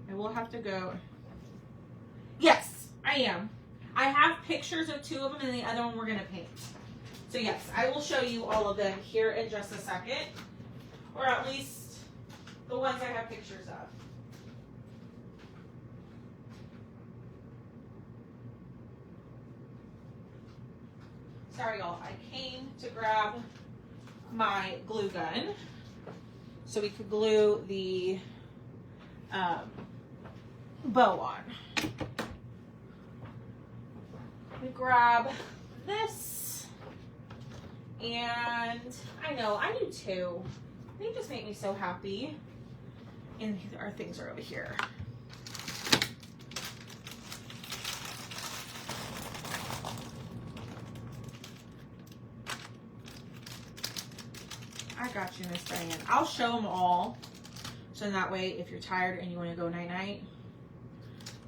And we'll have to go, yes, I am. I have pictures of two of them and the other one we're gonna paint. So yes, I will show you all of them here in just a second, or at least the ones I have pictures of. Sorry y'all, I came to grab my glue gun so we could glue the bow on. We grab this, and I know, I do too. They just make me so happy. And our things are over here. I got you, Miss Diane. I'll show them all. So that way, if you're tired and you want to go night-night,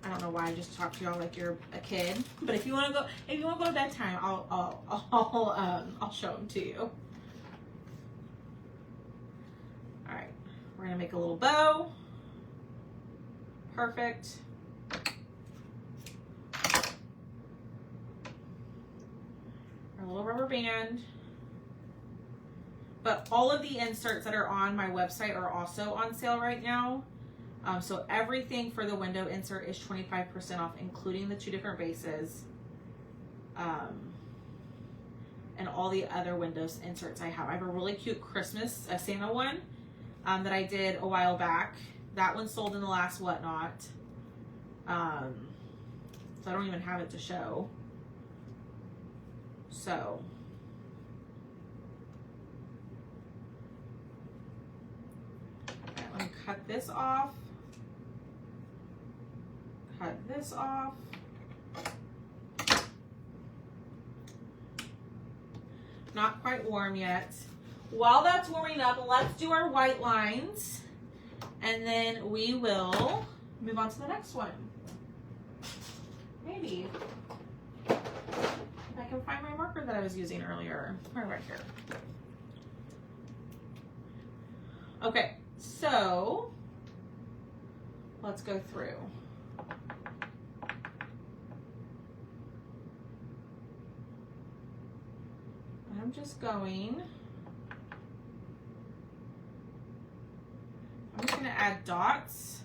I don't know why I just talked to y'all like you're a kid, but if you want to go, to bedtime, I'll show them to you. All right, we're gonna make a little bow. Perfect. Our little rubber band. But all of the inserts that are on my website are also on sale right now. So everything for the window insert is 25% off, including the two different bases. And all the other windows inserts I have. I have a really cute Christmas Santa one that I did a while back. That one sold in the last Whatnot. So I don't even have it to show. So let me cut this off. Cut this off. Not quite warm yet. While that's warming up, let's do our white lines, and then we will move on to the next one. Maybe. If I can find my marker that I was using earlier. Right here. Okay, so let's go through. I'm just going, I'm just going to add add dots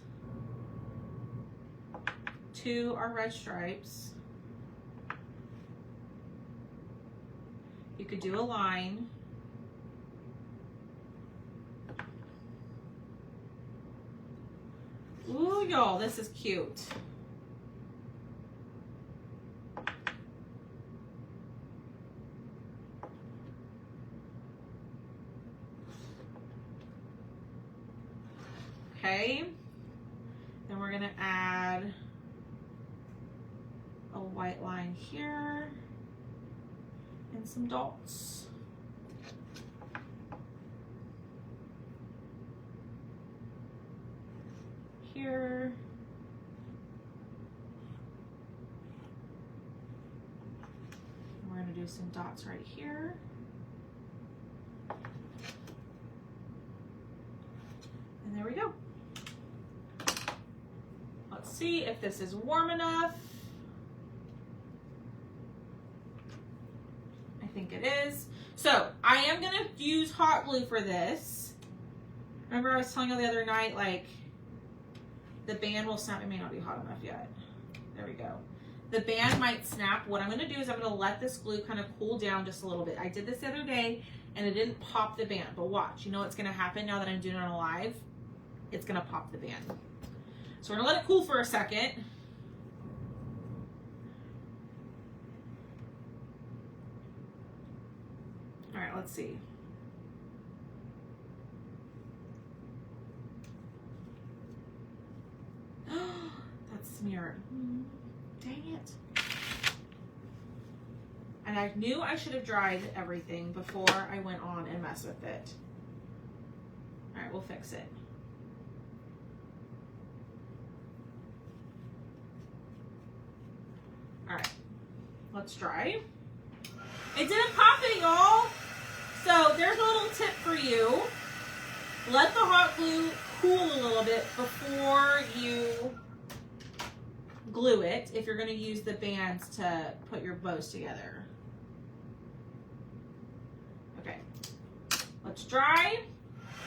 to our red stripes. You could do a line. Ooh, y'all, this is cute. Okay, then we're gonna add a white line here and some dots. Here. And we're gonna do some dots right here. And there we go. Let's see if this is warm enough. I think it is. So I am gonna use hot glue for this. Remember I was telling you the other night, like, the band will snap. It may not be hot enough yet. There we go. The band might snap. What I'm gonna do is I'm gonna let this glue kind of cool down just a little bit. I did this the other day and it didn't pop the band, but watch, you know what's gonna happen now that I'm doing it on a live? It's gonna pop the band. So we're gonna let it cool for a second. All right, let's see. That's smeared. Dang it. And I knew I should have dried everything before I went on and messed with it. All right, we'll fix it. All right, let's dry. It didn't pop it, y'all. So there's a little tip for you. Let the hot glue cool a little bit before you glue it if you're going to use the bands to put your bows together. Okay, let's dry,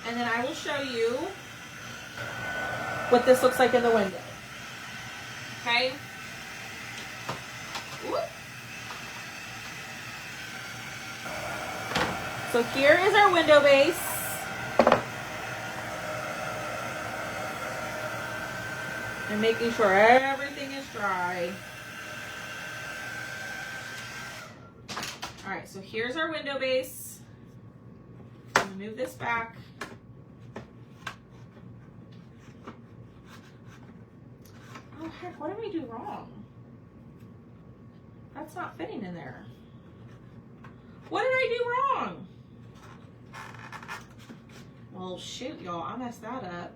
and then I will show you what this looks like in the window. Okay. Whoop. So here is our window base. And making sure everything is dry. All right, so here's our window base. I'm gonna move this back. Oh heck, what did we do wrong? That's not fitting in there. What did I do wrong? Well, shoot, y'all, I messed that up.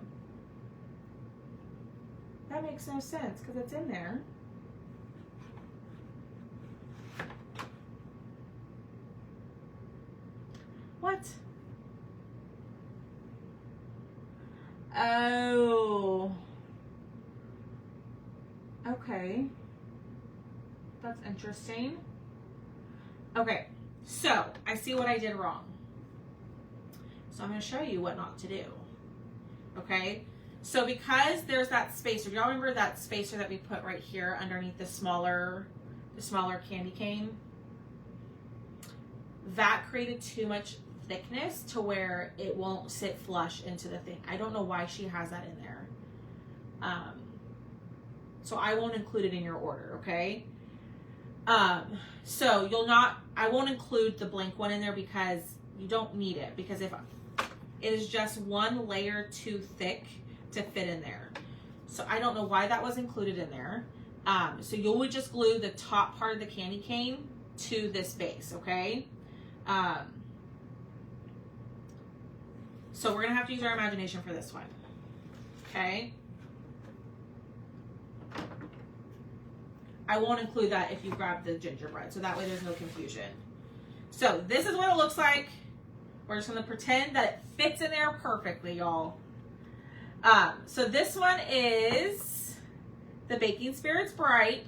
That makes no sense because it's in there. What? Oh. Okay. That's interesting. Okay, so I see what I did wrong. So I'm going to show you what not to do. Okay? So because there's that spacer, do y'all remember that spacer that we put right here underneath the smaller candy cane? That created too much thickness to where it won't sit flush into the thing. I don't know why she has that in there. So I won't include it in your order, okay? So I won't include the blank one in there because you don't need it, because if it is just one layer too thick to fit in there. So I don't know why that was included in there. So you would just glue the top part of the candy cane to this base, okay? So we're gonna have to use our imagination for this one, okay? I won't include that if you grab the gingerbread, so that way there's no confusion. So this is what it looks like. We're just gonna pretend that it fits in there perfectly, y'all. So this one is the Baking Spirits Bright,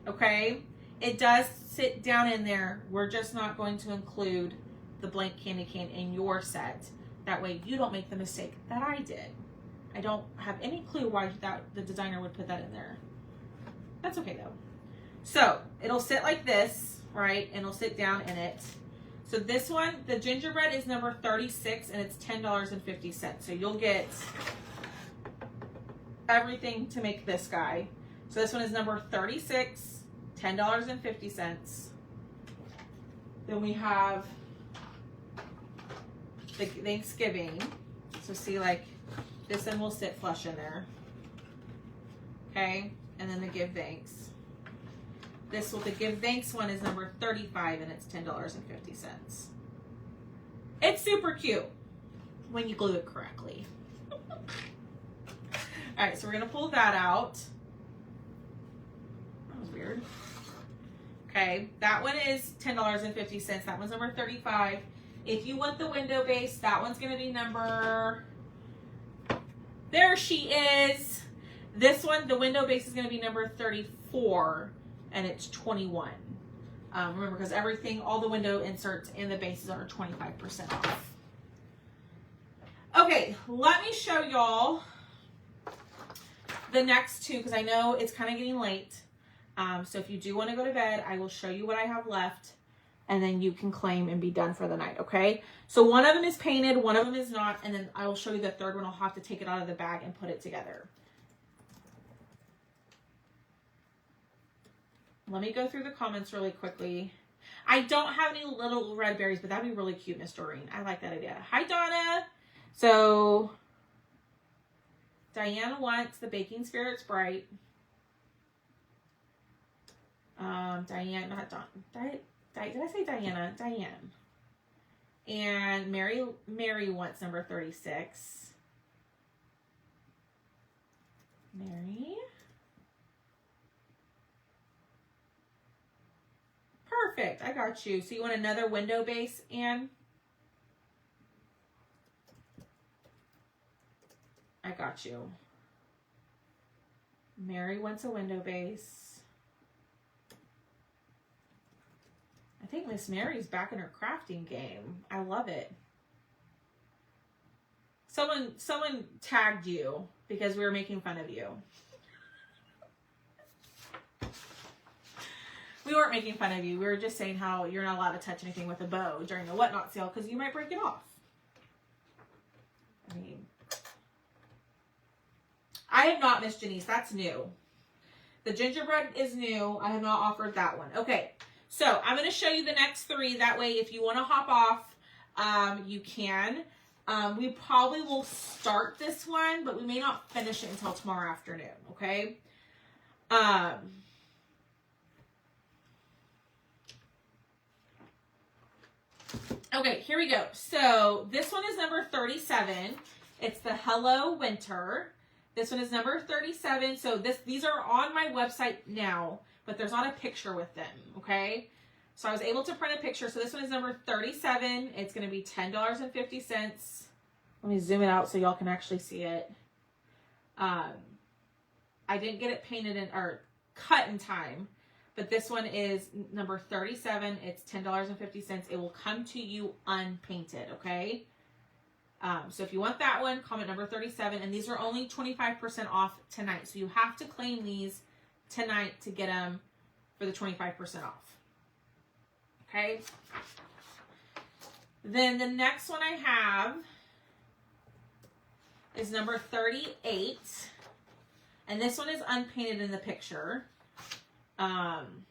okay? It does sit down in there. We're just not going to include the blank candy cane in your set. That way you don't make the mistake that I did. I don't have any clue why the designer would put that in there. That's okay though. So it'll sit like this, right? And it'll sit down in it. So this one, the gingerbread is number 36 and it's $10.50. So you'll get everything to make this guy. So this one is number 36, $10.50. Then we have the Thanksgiving. So see, like, this one will sit flush in there. Okay, and then the Give Thanks. The Give Thanks one is number 35 and it's $10.50. It's super cute when you glue it correctly. All right, so we're gonna pull that out. That was weird. Okay, that one is $10.50. That one's number 35. If you want the window base, that one's gonna be number, there she is. This one, the window base is gonna be number 34 and it's 21. Remember, because everything, all the window inserts and the bases are 25% off. Okay, let me show y'all the next two because I know it's kind of getting late. So if you do want to go to bed, I will show you what I have left and then you can claim and be done for the night, okay? So one of them is painted, one of them is not, and then I will show you the third one. I'll have to take it out of the bag and put it together. Let me go through the comments really quickly. I don't have any little red berries, but that'd be really cute, Miss Doreen. I like that idea. Hi, Donna. So Diana wants the Baking Spirits Bright. Diane, not Don. Did I say Diana? Diane. And Mary wants number 36. Mary. Perfect. I got you. So you want another window base, Anne? I got you. Mary wants a window base. I think Miss Mary's back in her crafting game. I love it. Someone tagged you because we were making fun of you. We weren't making fun of you. We were just saying how you're not allowed to touch anything with a bow during the whatnot sale because you might break it off. I mean, I have not, Miss Janice. That's new. The gingerbread is new. I have not offered that one. Okay, so I'm going to show you the next three. That way, if you want to hop off, you can. We probably will start this one, but we may not finish it until tomorrow afternoon. Okay. Okay, here we go. So this one is number 37. It's the Hello Winter. This one is number 37. So these are on my website now, but there's not a picture with them, okay? So I was able to print a picture. So this one is number 37. It's going to be $10.50. Let me zoom it out so y'all can actually see it. I didn't get it painted or cut in time. But this one is number 37. It's $10.50. It will come to you unpainted, okay? So if you want that one, comment number 37. And these are only 25% off tonight. So you have to claim these tonight to get them for the 25% off. Okay? Then the next one I have is number 38. And this one is unpainted in the picture. And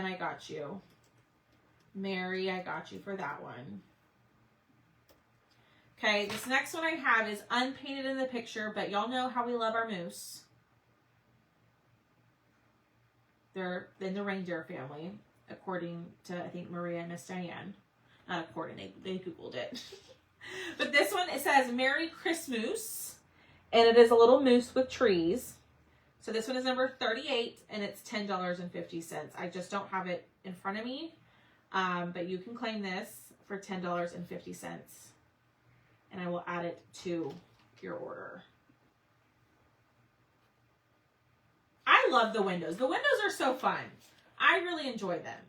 I got you. Mary, I got you for that one. Okay, this next one I have is unpainted in the picture, but y'all know how we love our moose. They're in the reindeer family, according to, I think, Maria and Miss Diane. Not according, they Googled it. But this one, it says Merry Christmas, and it is a little moose with trees. So this one is number 38, and it's $10.50. I just don't have it in front of me, but you can claim this for $10.50, and I will add it to your order. I love the windows. The windows are so fun. I really enjoy them.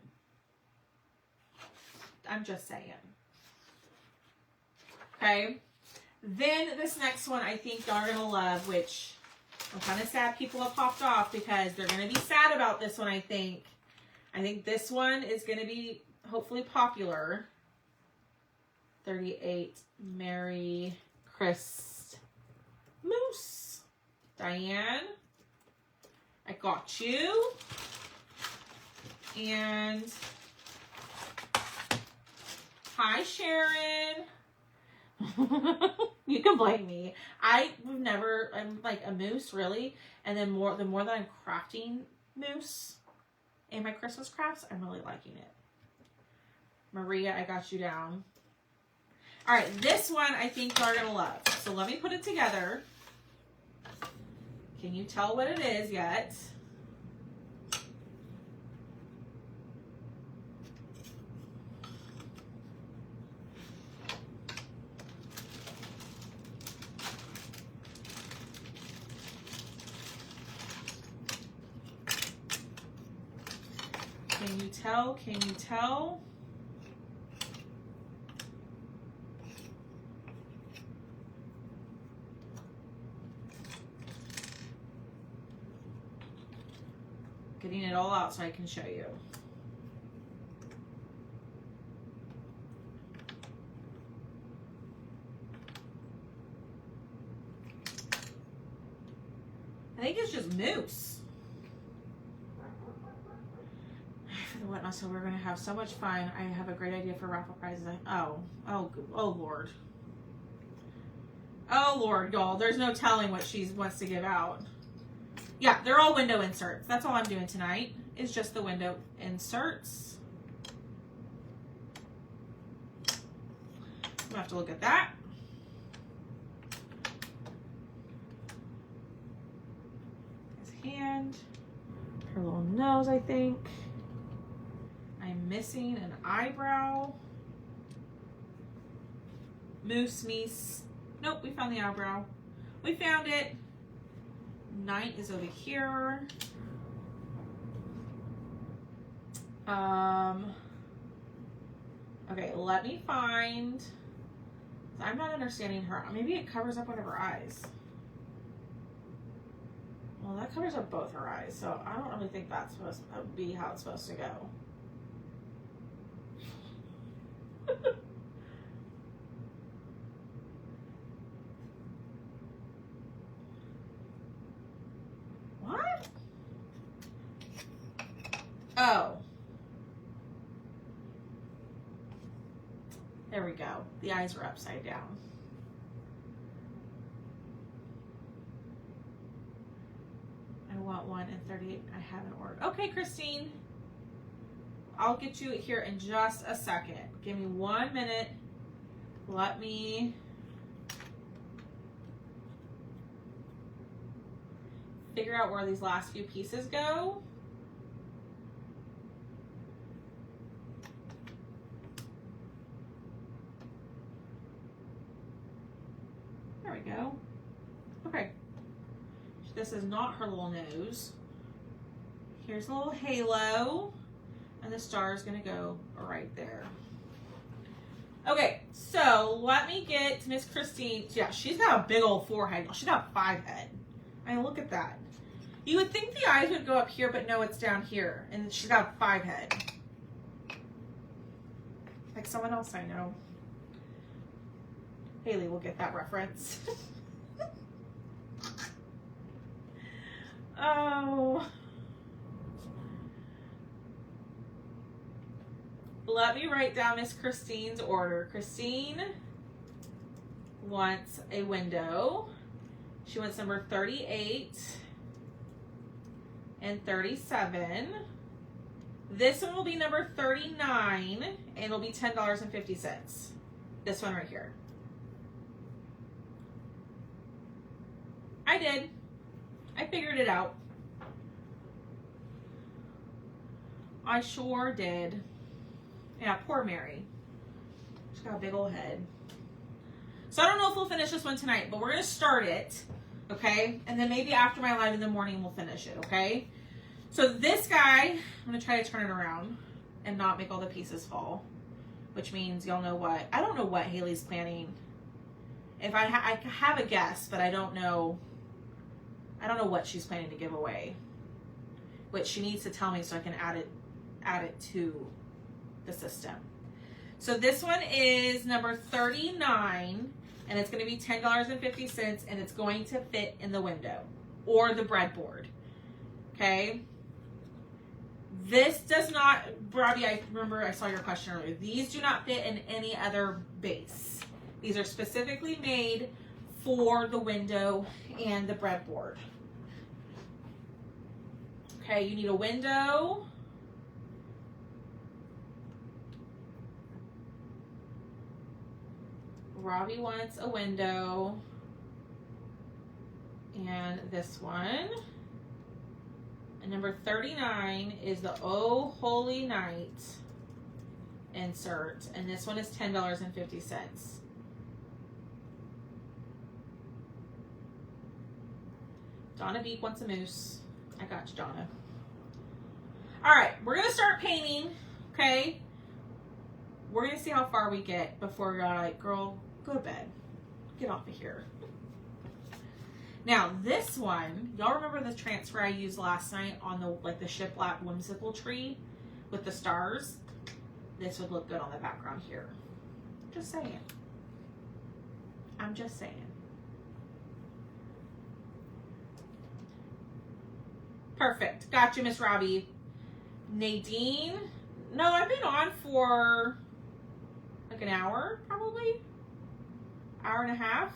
I'm just saying. Okay. Then this next one I think y'all are going to love, which I'm kind of sad people have popped off because they're going to be sad about this one, I think. I think this one is going to be hopefully popular. 38, Mary Chris Moose. Diane, I got you. And hi, Sharon. You can blame me. I'm like a moose, really. And then the more that I'm crafting moose in my Christmas crafts, I'm really liking it. Maria, I got you down. All right, this one I think y'all are going to love. So let me put it together. Can you tell what it is yet? Can you tell? Can you tell? Getting it all out so I can show you. I think it's just moose. For the whatnot, so we're gonna have so much fun. I have a great idea for raffle prizes. Oh Lord. Oh Lord, y'all. There's no telling what she wants to give out. Yeah, they're all window inserts. That's all I'm doing tonight, is just the window inserts. We'll have to look at that. His hand, her little nose, I think. I'm missing an eyebrow. Moose, niece. Nope, we found the eyebrow. We found it. Knight is over here. Okay, let me find. I'm not understanding her. Maybe it covers up one of her eyes. Well, that covers up both her eyes, so I don't really think that's supposed to be how it's supposed to go. What? Oh. There we go. The eyes are upside down. I want one in 38. I haven't ordered. Okay, Christine. I'll get you here in just a second. Give me 1 minute. Let me figure out where these last few pieces go. There we go. Okay. This is not her little nose. Here's a little halo. And the star is going to go right there. Okay, so let me get Miss Christine. Yeah, she's got a big old forehead. She's got 5 head. I mean, look at that. You would think the eyes would go up here, but no, it's down here. And she's got 5 head. Like someone else I know. Haley will get that reference. Oh. Let me write down Miss Christine's order. Christine wants a window. She wants number 38 and 37. This one will be number 39 and it'll be $10.50. This one right here. I did. I figured it out. I sure did. Yeah, poor Mary. She's got a big old head. So I don't know if we'll finish this one tonight, but we're going to start it, okay? And then maybe after my live in the morning, we'll finish it, okay? So this guy, I'm going to try to turn it around and not make all the pieces fall, which means y'all know what. I don't know what Haley's planning If I have a guess, but I don't know what she's planning to give away. Which she needs to tell me so I can add it to the system. So this one is number 39, and it's going to be $10.50, and it's going to fit in the window or the breadboard. Okay. This does not, Robbie, I remember I saw your question earlier. These do not fit in any other base. These are specifically made for the window and the breadboard. Okay, you need a window. Robbie wants a window. And this one. And number 39 is the Oh Holy Night insert. And this one is $10.50. Donna Beek wants a moose. I got you, Donna. All right, we're going to start painting, okay? We're going to see how far we get before you're like, girl, go to bed. Get off of here. Now, this one, y'all remember the transfer I used last night on the shiplap whimsical tree with the stars? This would look good on the background here. Just saying. I'm just saying. Perfect. Got you, Miss Robbie. Nadine. No, I've been on for like an hour, probably. Hour and a half.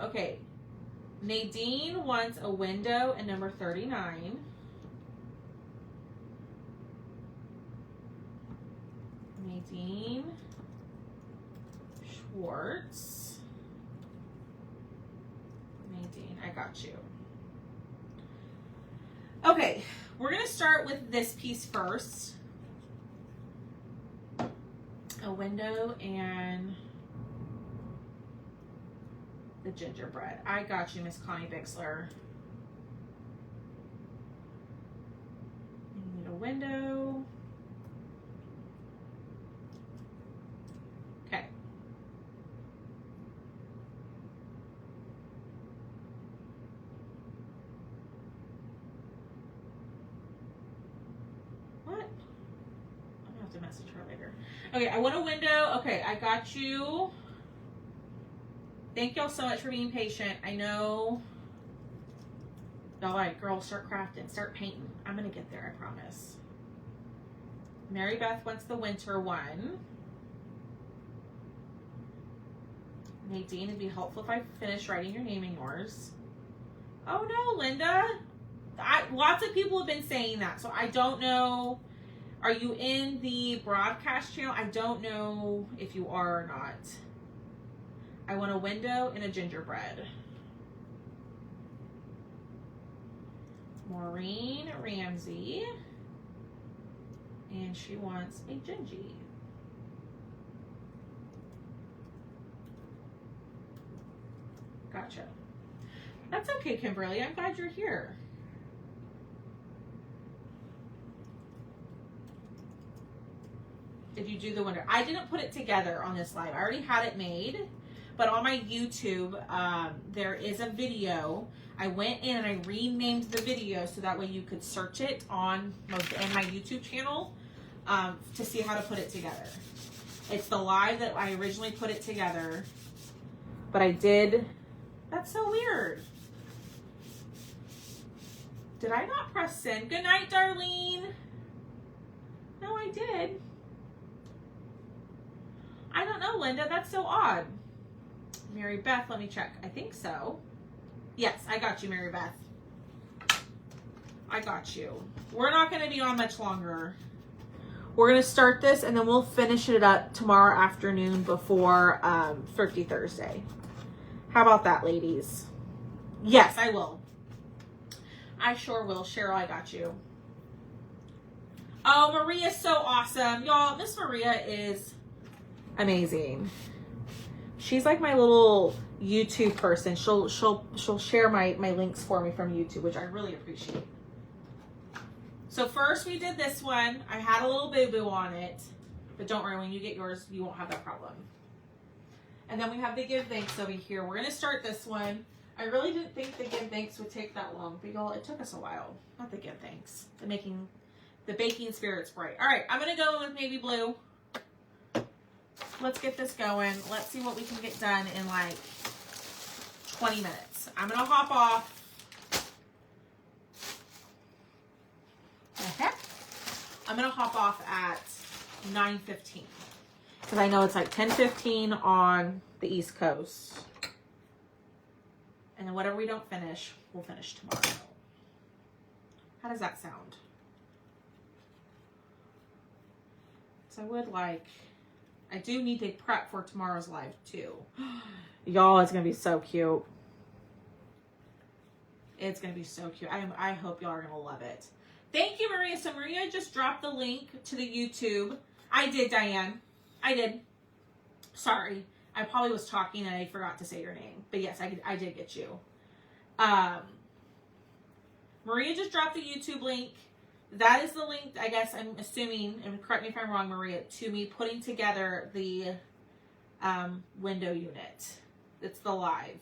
Okay. Nadine wants a window in number 39. Nadine Schwartz. Nadine, I got you. Okay, we're going to start with this piece first. A window and the gingerbread. I got you, Miss Connie Bixler. You need a window. Okay. What? I'm gonna have to message her later. Okay, I want a window. Okay, I got you. Thank y'all so much for being patient. I know y'all like, girl, start crafting, start painting. I'm gonna get there, I promise. Mary Beth wants the winter one. Nadine, it'd be helpful if I finish writing your name and yours. Oh no, Linda. Lots of people have been saying that, so I don't know. Are you in the broadcast channel? I don't know if you are or not. I want a window and a gingerbread. Maureen Ramsey. And she wants a gingy. Gotcha. That's okay, Kimberly. I'm glad you're here. Did you do the window? I didn't put it together on this live. I already had it made. But on my YouTube, there is a video. I went in and I renamed the video so that way you could search it on my YouTube channel to see how to put it together. It's the live that I originally put it together. But I did. That's so weird. Did I not press send? Good night, Darlene. No, I did. I don't know, Linda. That's so odd. Mary Beth, let me check. I think so. Yes, I got you, Mary Beth. I got you. We're not going to be on much longer. We're going to start this and then we'll finish it up tomorrow afternoon before Thrifty Thursday. How about that, ladies? Yes, I will. I sure will. Cheryl, I got you. Oh, Maria's so awesome. Y'all, Miss Maria is amazing. She's like my little YouTube person. She'll share my links for me from YouTube, which I really appreciate. So first we did this one. I had a little boo-boo on it, but don't worry, when you get yours, you won't have that problem. And then we have the give thanks over here. We're going to start this one. I really didn't think the give thanks would take that long, but y'all, it took us a while. Not the give thanks. The baking spirits bright. All right, I'm going to go with navy blue. Let's get this going. Let's see what we can get done in like 20 minutes. I'm going to hop off. I'm going to hop off at 9:15 because I know it's like 10:15 on the East Coast. And then whatever we don't finish, we'll finish tomorrow. How does that sound? So I do need to prep for tomorrow's live too. Y'all, it's going to be so cute. It's going to be so cute. I hope y'all are going to love it. Thank you, Maria. So Maria just dropped the link to the YouTube. I did, Diane. I did. Sorry. I probably was talking and I forgot to say your name. But yes, I did get you. Maria just dropped the YouTube link. That is the link, I guess, I'm assuming, and correct me if I'm wrong, Maria, to me putting together the window unit. It's the live.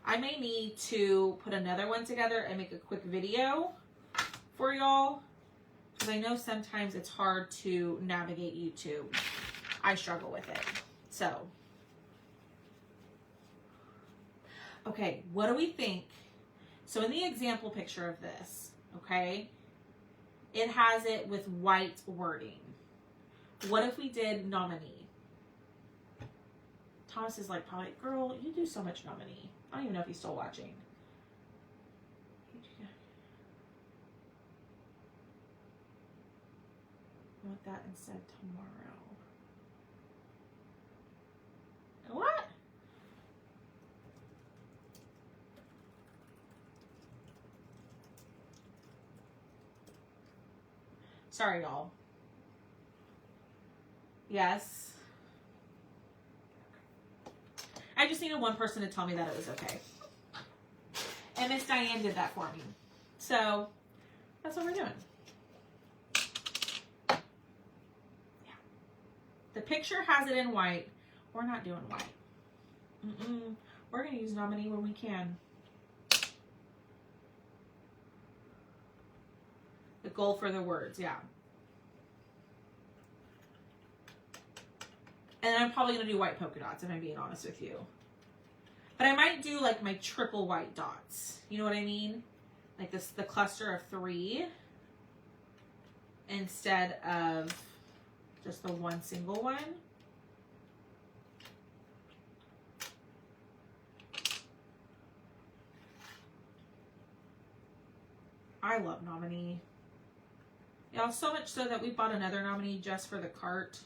I may need to put another one together and make a quick video for y'all, because I know sometimes it's hard to navigate YouTube. I struggle with it. So, okay, what do we think? So in the example picture of this, okay, it has it with white wording. What if we did nominee? Thomas is like, probably, girl, you do so much nominee. I don't even know if he's still watching. I want that instead tomorrow. What? Sorry, y'all. Yes. I just needed one person to tell me that it was okay. And Miss Diane did that for me. So, that's what we're doing. Yeah. The picture has it in white. We're not doing white. We're going to use nominee when we can. The goal for the words, yeah. And I'm probably going to do white polka dots, if I'm being honest with you. But I might do like my triple white dots. You know what I mean? Like this, the cluster of 3 instead of just the one single one. I love nominee. Y'all, so much so that we bought another nominee just for the cart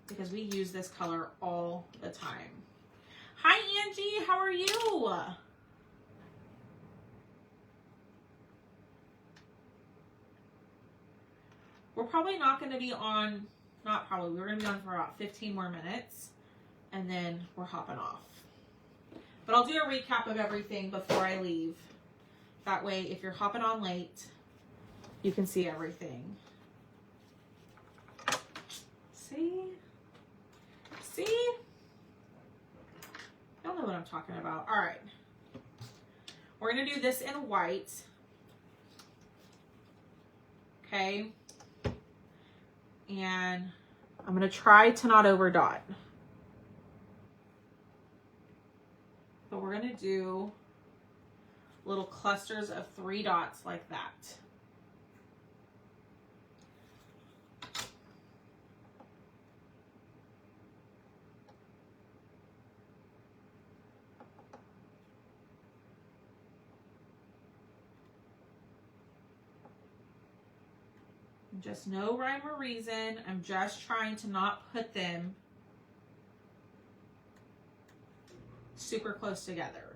because we use this color all the time. Hi, Angie. How are you? We're probably not going to be on, not probably, we're going to be on for about 15 more minutes and then we're hopping off. But I'll do a recap of everything before I leave. That way, if you're hopping on late, you can see everything. See? See? Y'all know what I'm talking about. All right. We're going to do this in white. Okay. And I'm going to try to not over dot. But we're going to do little clusters of 3 dots like that. Just no rhyme or reason. I'm just trying to not put them super close together.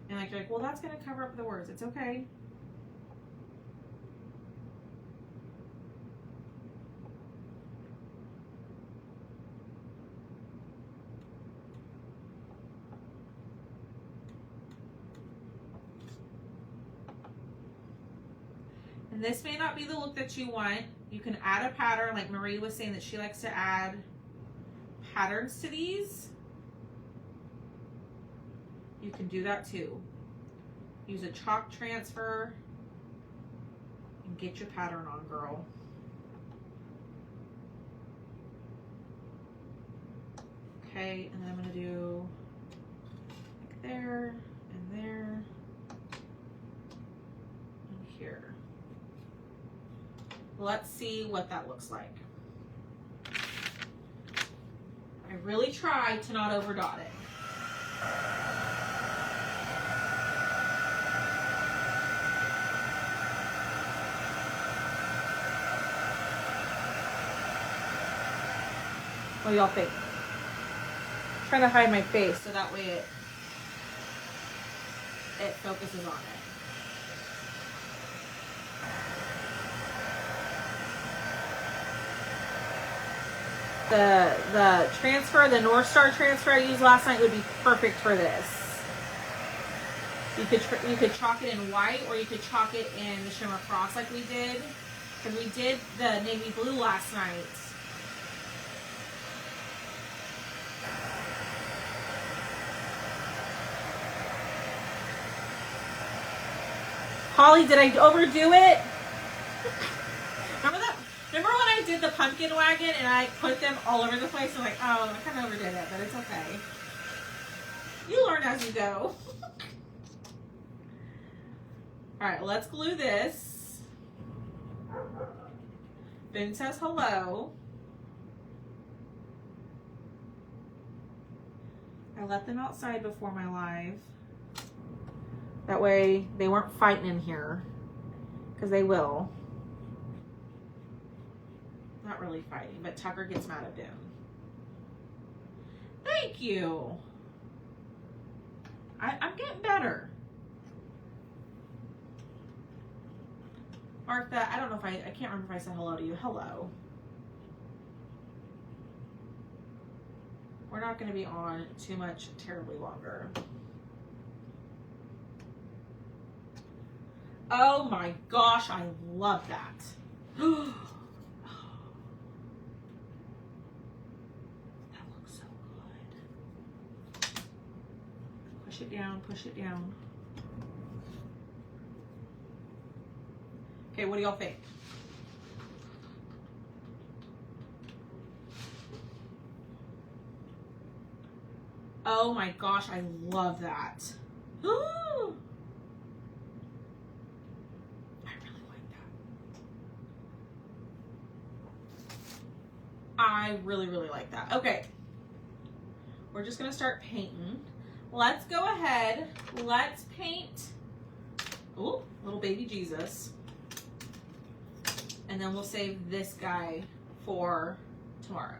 And like, you're like, well, that's going to cover up the words. It's okay. And this may not be the look that you want. You can add a pattern, like Marie was saying that she likes to add patterns to these. You can do that too. Use a chalk transfer and get your pattern on, girl. Okay, and then I'm gonna do like there and there and here. Let's see what that looks like. I really try to not overdot it. What do y'all think? I'm trying to hide my face so that way it focuses on it. The transfer, the North Star transfer I used last night would be perfect for this. You could chalk it in white, or you could chalk it in the Shimmer Frost like we did. Because we did the navy blue last night. Holly, did I overdo it? Remember when I did the pumpkin wagon and I put them all over the place? I'm like, oh, I kind of overdid it, but it's okay. You learn as you go. All right, let's glue this. Ben says hello. I let them outside before my live. That way they weren't fighting in here, because they will. Not really fighting, but Tucker gets mad at them. Thank you. I'm getting better. Martha, I don't know if I can't remember if I said hello to you. Hello. We're not going to be on too much terribly longer. Oh my gosh, I love that. That looks so good. Push it down, push it down. Okay, what do y'all think? Oh my gosh, I love that. I really, really like that. Okay. We're just going to start painting. Let's go ahead. Let's paint, ooh, little baby Jesus. And then we'll save this guy for tomorrow.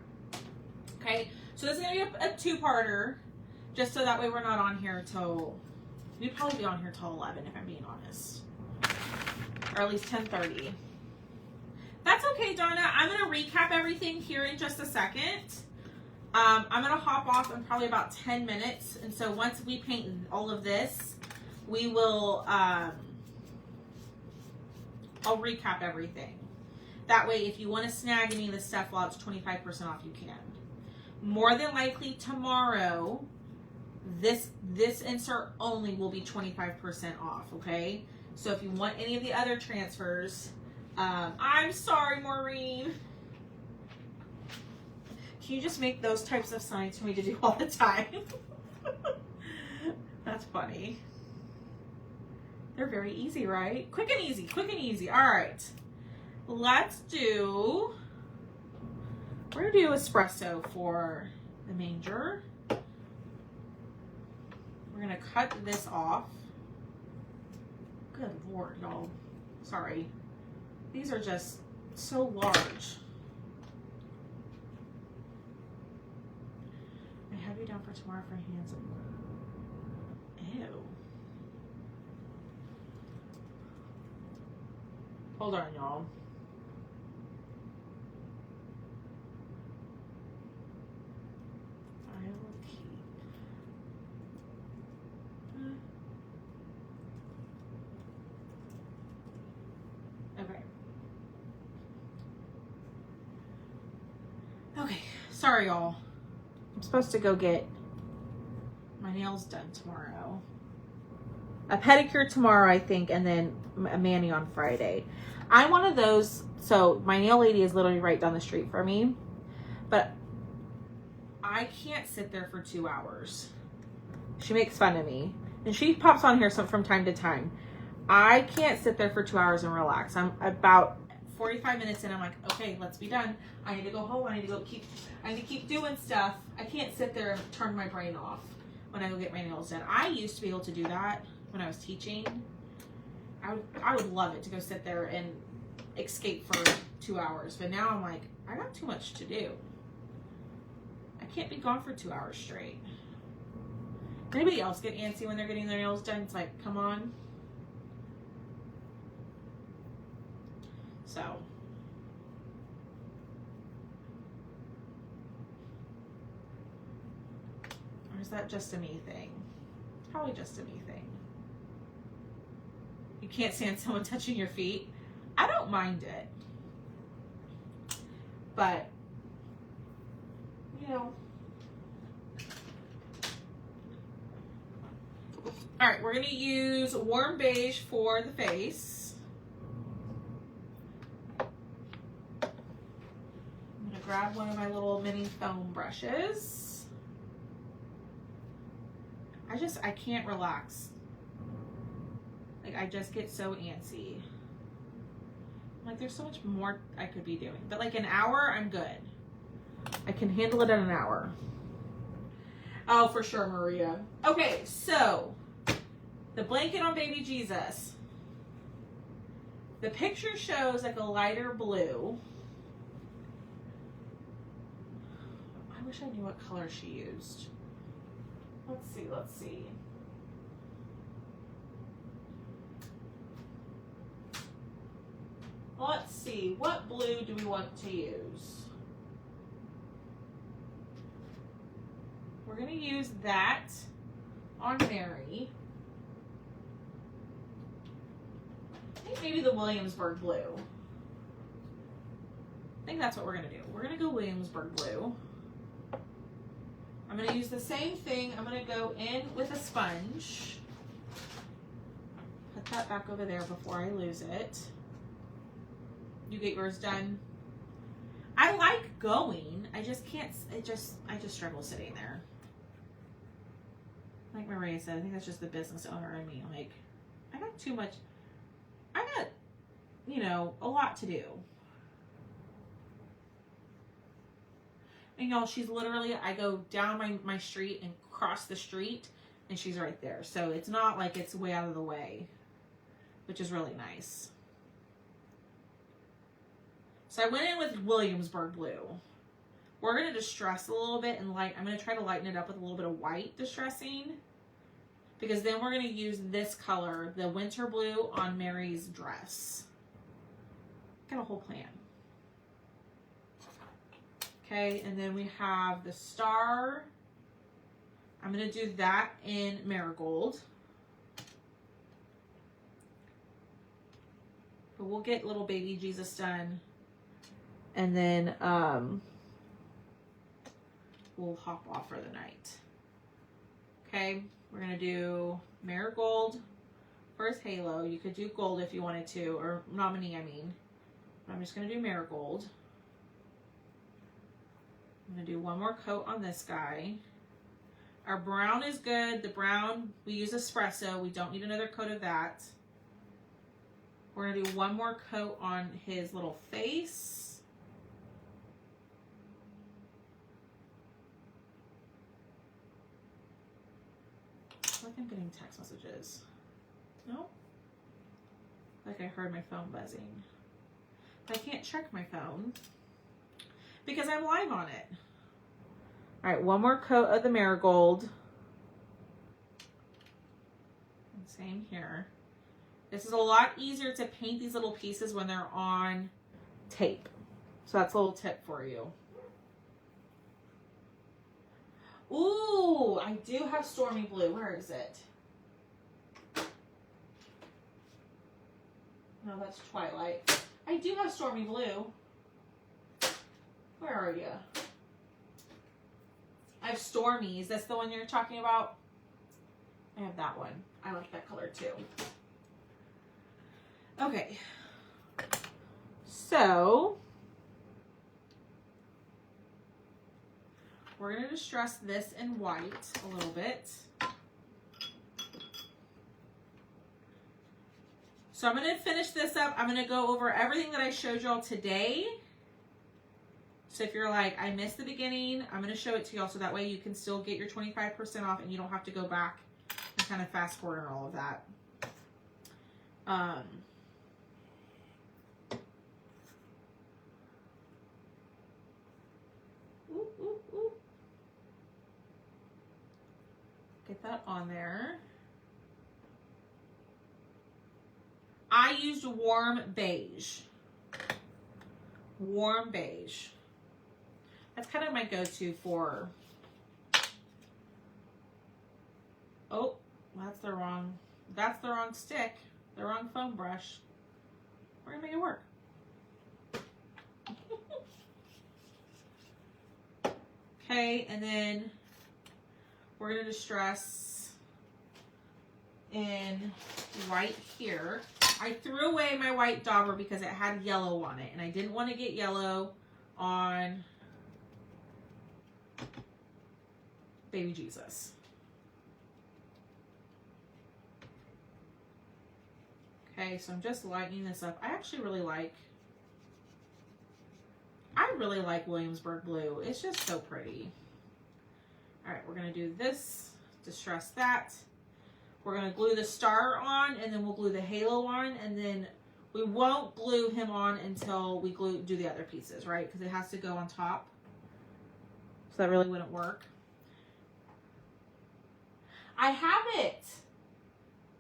Okay. So this is going to be a two-parter, just so that way we're not on here till, we'd probably be on here till 11 if I'm being honest. Or at least 10:30. That's okay, Donna. I'm going to recap everything here in just a second. I'm going to hop off in probably about 10 minutes. And so once we paint all of this, we will, I'll recap everything. That way, if you want to snag any of the stuff while it's 25% off, you can. More than likely tomorrow, this insert only will be 25% off, okay? So if you want any of the other transfers, I'm sorry, Maureen. Can you just make those types of signs for me to do all the time? That's funny. They're very easy, right? Quick and easy, quick and easy. All right. Let's do, we're gonna do espresso for the manger. We're gonna cut this off. Good Lord, y'all. Sorry. These are just so large. I have you down for tomorrow for hands. Ew. Hold on, y'all. I will keep. Okay. Okay, sorry y'all. I'm supposed to go get my nails done tomorrow. A pedicure tomorrow, I think, and then a mani on Friday. I'm one of those, so my nail lady is literally right down the street from me, but I can't sit there for 2 hours. She makes fun of me, and she pops on here from time to time. I can't sit there for 2 hours and relax. I'm about 45 minutes in, I'm like, okay, let's be done. I need to go home. I need to keep doing stuff. I can't sit there and turn my brain off when I go get my nails done. I used to be able to do that when I was teaching. I would love it to go sit there and escape for 2 hours. But now I'm like, I got too much to do. I can't be gone for 2 hours straight. Anybody else get antsy when they're getting their nails done? It's like, come on. So. Or is that just a me thing? Probably just a me thing. You can't stand someone touching your feet. I don't mind it. But, you know. All right, we're going to use warm beige for the face. I'm going to grab one of my little mini foam brushes. I can't relax. Like, I just get so antsy. Like, there's so much more I could be doing. But like an hour, I'm good. I can handle it in an hour. Oh, for sure, Maria. Okay, so the blanket on baby Jesus. The picture shows like a lighter blue. I wish I knew what color she used. Let's see. Let's see, what blue do we want to use? We're going to use that on Mary. I think maybe the Williamsburg blue. I think that's what we're going to do. We're going to go Williamsburg blue. I'm going to use the same thing. I'm going to go in with a sponge. Put that back over there before I lose it. You get yours done. I like going. I just can't. I just struggle sitting there. Like Maria said, I think that's just the business owner in me. Like, I got too much. I got, a lot to do. And y'all, she's literally, I go down my street and cross the street, and she's right there. So it's not like it's way out of the way, which is really nice. So I went in with Williamsburg blue. We're going to distress a little bit and I'm going to try to lighten it up with a little bit of white distressing. Because then we're going to use this color, the winter blue, on Mary's dress. Got a whole plan. Okay, and then we have the star. I'm going to do that in marigold. But we'll get little baby Jesus done. And then we'll hop off for the night. Okay, we're going to do marigold for his halo. You could do gold if you wanted to, or nominee, I mean. I'm just going to do marigold. I'm going to do one more coat on this guy. Our brown is good. The brown, we use espresso. We don't need another coat of that. We're going to do one more coat on his little face. I think I'm getting text messages. No? Like I heard my phone buzzing. But I can't check my phone because I'm live on it. All right, one more coat of the marigold. And same here. This is a lot easier to paint these little pieces when they're on tape. So that's a little tip for you. Ooh, I do have Stormy Blue. Where is it? No, that's Twilight. I do have Stormy Blue. Where are you? I have Stormy. Is this the one you're talking about? I have that one. I like that color too. Okay. So we're going to distress this in white a little bit. So I'm going to finish this up. I'm going to go over everything that I showed y'all today. So if you're like, I missed the beginning, I'm going to show it to y'all so that way you can still get your 25% off and you don't have to go back and kind of fast forward and all of that. Get that on there. I used warm beige. Warm beige. That's kind of my go-to for... Oh, that's the wrong stick. The wrong foam brush. We're gonna make it work. Okay, and then we're gonna distress in white here. I threw away my white dauber because it had yellow on it, and I didn't want to get yellow on baby Jesus. Okay, so I'm just lightening this up. I actually really like Williamsburg blue. It's just so pretty. All right, we're gonna do this, distress that. We're gonna glue the star on, and then we'll glue the halo on, and then we won't glue him on until we do the other pieces, right? Because it has to go on top. So that really wouldn't work. I have it.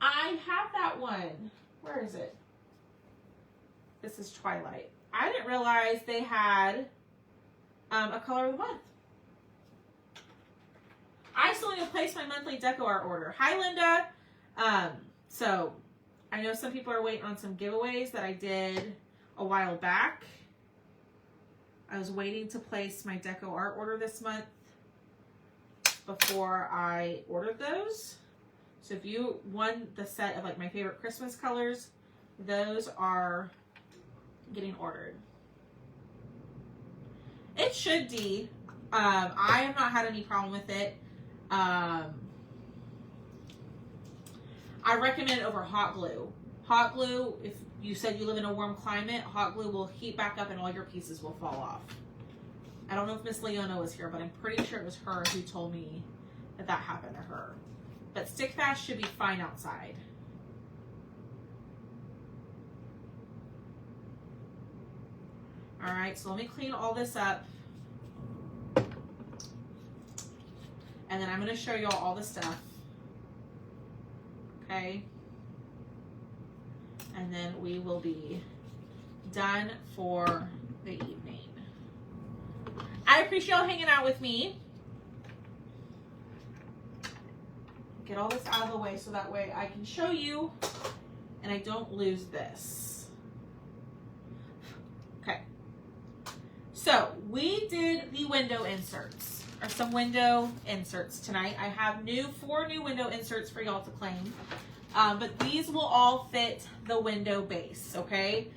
I have that one. Where is it? This is Twilight. I didn't realize they had a color of the month. I still need to place my monthly deco art order. Hi, Linda. So I know some people are waiting on some giveaways that I did a while back. I was waiting to place my deco art order this month before I ordered those. So if you won the set of like my favorite Christmas colors, those are getting ordered. It should be. I have not had any problem with it. I recommend it over hot glue. Hot glue, if you said you live in a warm climate, hot glue will heat back up and all your pieces will fall off. I don't know if Miss Leona was here, but I'm pretty sure it was her who told me that that happened to her. But stick fast should be fine outside. All right, so let me clean all this up. And then I'm going to show you all the stuff. Okay. And then we will be done for the evening. I appreciate y'all hanging out with me. Get all this out of the way so that way I can show you and I don't lose this. Okay. So we did the window inserts, or some window inserts tonight. I have 4 new window inserts for y'all to claim. But these will all fit the window base, okay?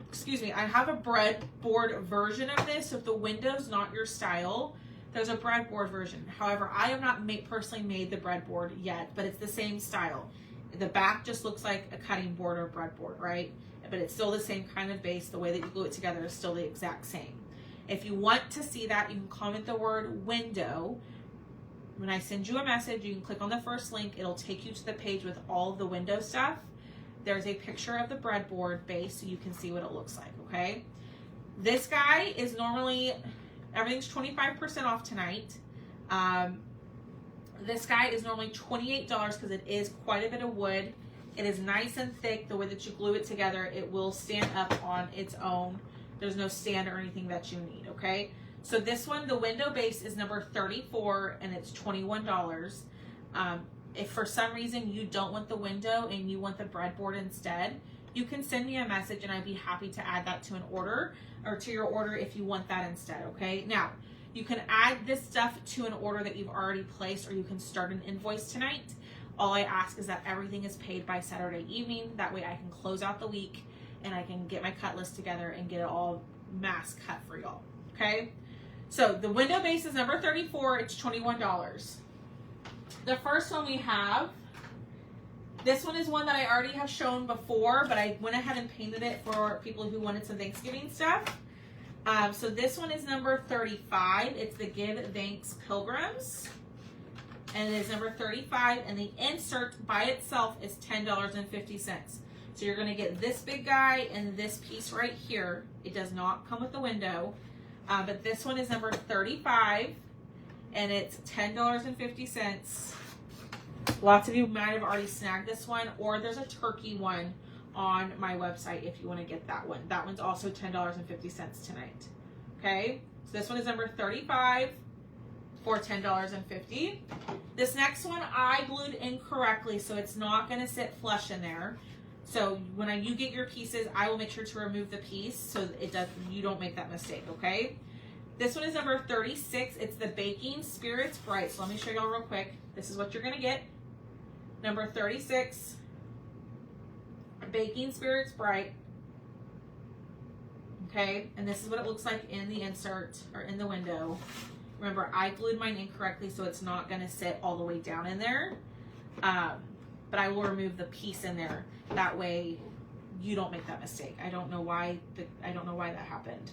Excuse me, I have a breadboard version of this, so if the window's not your style, there's a breadboard version. However, I have not personally made the breadboard yet, but it's the same style. The back just looks like a cutting board or breadboard, right? But it's still the same kind of base. The way that you glue it together is still the exact same. If you want to see that, you can comment the word window. When I send you a message, you can click on the first link. It'll take you to the page with all of the window stuff. There's a picture of the breadboard base so you can see what it looks like, okay? This guy is normally, everything's 25% off tonight. This guy is normally $28 because it is quite a bit of wood. It is nice and thick. The way that you glue it together, it will stand up on its own. There's no stand or anything that you need, okay? So this one, the window base is number 34 and it's $21. If for some reason you don't want the window and you want the breadboard instead, you can send me a message and I'd be happy to add that to an order or to your order if you want that instead, okay? Now, You can add this stuff to an order that you've already placed, or you can start an invoice tonight. All I ask is that everything is paid by Saturday evening. That way I can close out the week and I can get my cut list together and get it all mass cut for y'all. Okay? So the window base is number 34. It's $21. The first one we have, this one is one that I already have shown before, but I went ahead and painted it for people who wanted some Thanksgiving stuff. So this one is number 35. It's the Give Thanks Pilgrims. And it is number 35. And the insert by itself is $10.50. So you're going to get this big guy and this piece right here. It does not come with the window. But this one is number 35. And it's $10.50. Lots of you might have already snagged this one. Or there's a turkey one on my website if you want to get that one. That one's also $10.50 tonight. Okay, so this one is number 35 for $10.50. This next one I glued incorrectly, so it's not going to sit flush in there. So when you get your pieces, I will make sure to remove the piece so you don't make that mistake. Okay, this one is number 36. It's the Baking Spirits Bright. So let me show y'all real quick. This is what you're going to get. Number 36. Baking Spirits Bright. Okay, and this is what it looks like in the insert or in the window. Remember, I glued mine incorrectly, so it's not going to sit all the way down in there. But I will remove the piece in there. That way, you don't make that mistake. I don't know why that happened.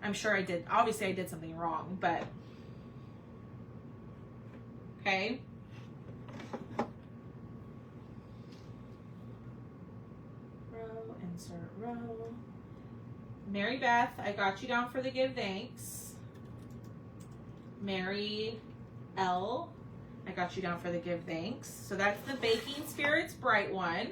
I'm sure I did. Obviously, I did something wrong, but okay. Insert row. Mary Beth, I got you down for the Give Thanks. Mary L, I got you down for the Give Thanks. So that's the Baking Spirits Bright one.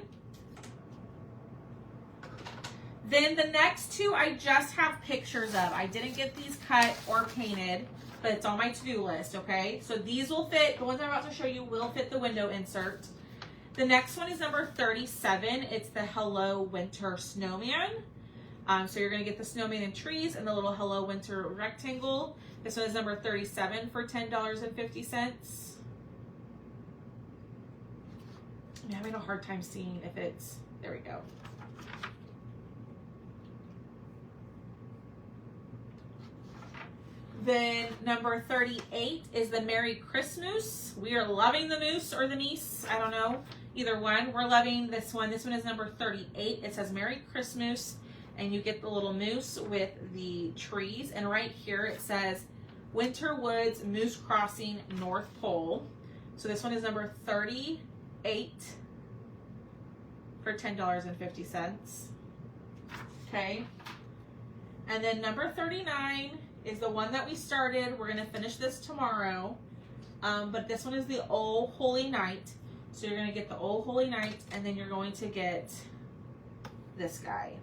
Then the next two I just have pictures of. I didn't get these cut or painted, but it's on my to-do list, okay? So these will fit, the ones I'm about to show you will fit the window insert. The next one is number 37. It's the Hello Winter Snowman. So you're going to get the snowman and trees and the little Hello Winter rectangle. This one is number 37 for $10.50. I'm having a hard time seeing if it's, there we go. Then number 38 is the Merry Christmas. We are loving the moose or the meese. I don't know. Either one. We're loving this one. This one is number 38. It says Merry Christmas. And you get the little moose with the trees. And right here it says Winter Woods Moose Crossing North Pole. So this one is number 38 for $10.50. Okay. And then number 39 is the one that we started. We're going to finish this tomorrow. But this one is the Oh Holy Night. So you're going to get the Oh Holy Night, and then you're going to get this guy.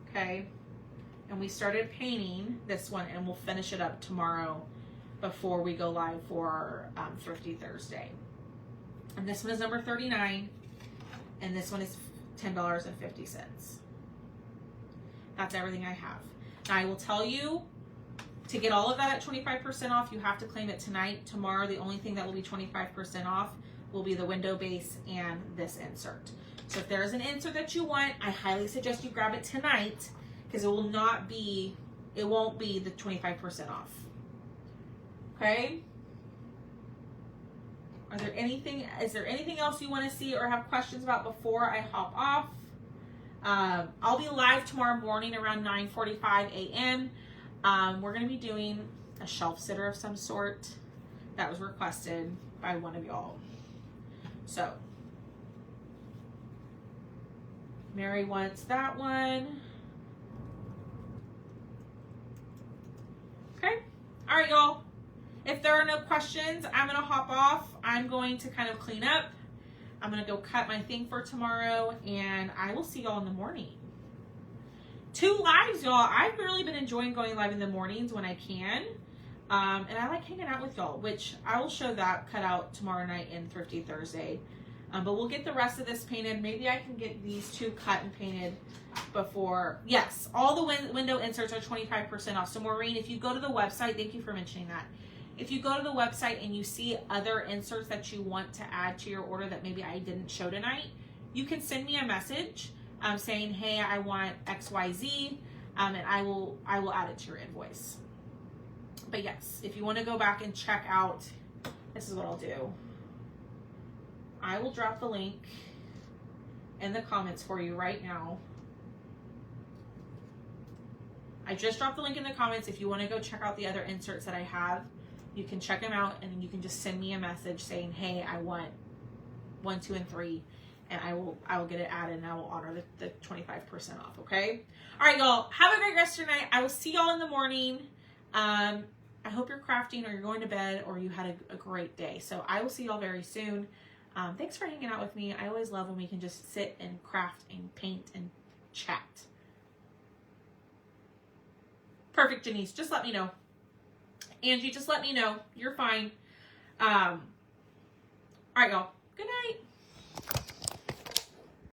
Okay. And we started painting this one, and we'll finish it up tomorrow before we go live for Thrifty Thursday. And this one is number 39, and this one is $10.50. That's everything I have. Now I will tell you, to get all of that at 25% off, you have to claim it tonight. Tomorrow, the only thing that will be 25% off will be the window base and this insert. So if there is an insert that you want, I highly suggest you grab it tonight, because it won't be the 25% off. Okay? Is there anything else you want to see or have questions about before I hop off? I'll be live tomorrow morning around 9:45 a.m. We're going to be doing a shelf sitter of some sort that was requested by one of y'all. So, Mary wants that one. Okay. All right, y'all. If there are no questions, I'm going to hop off. I'm going to kind of clean up. I'm going to go cut my thing for tomorrow, and I will see y'all in the morning. 2 lives, y'all. I've really been enjoying going live in the mornings when I can. And I like hanging out with y'all, which I will show that cut out tomorrow night in Thrifty Thursday. But we'll get the rest of this painted. Maybe I can get these two cut and painted before. Yes, all the window inserts are 25% off. So Maureen, if you go to the website, thank you for mentioning that. If you go to the website and you see other inserts that you want to add to your order that maybe I didn't show tonight, you can send me a message saying, hey, I want XYZ, and I will add it to your invoice. But yes, if you want to go back and check out, this is what I'll do. I will drop the link in the comments for you right now. I just dropped the link in the comments. If you want to go check out the other inserts that I have, you can check them out, and then you can just send me a message saying, hey, I want 1, 2, and 3, and I will get it added, and I will honor the 25% off, okay? All right, y'all, have a great rest of your night. I will see y'all in the morning. I hope you're crafting, or you're going to bed, or you had a great day. So I will see y'all very soon. Thanks for hanging out with me. I always love when we can just sit and craft and paint and chat. Perfect, Janice. Just let me know. Angie, just let me know. You're fine. All right, y'all. Good night.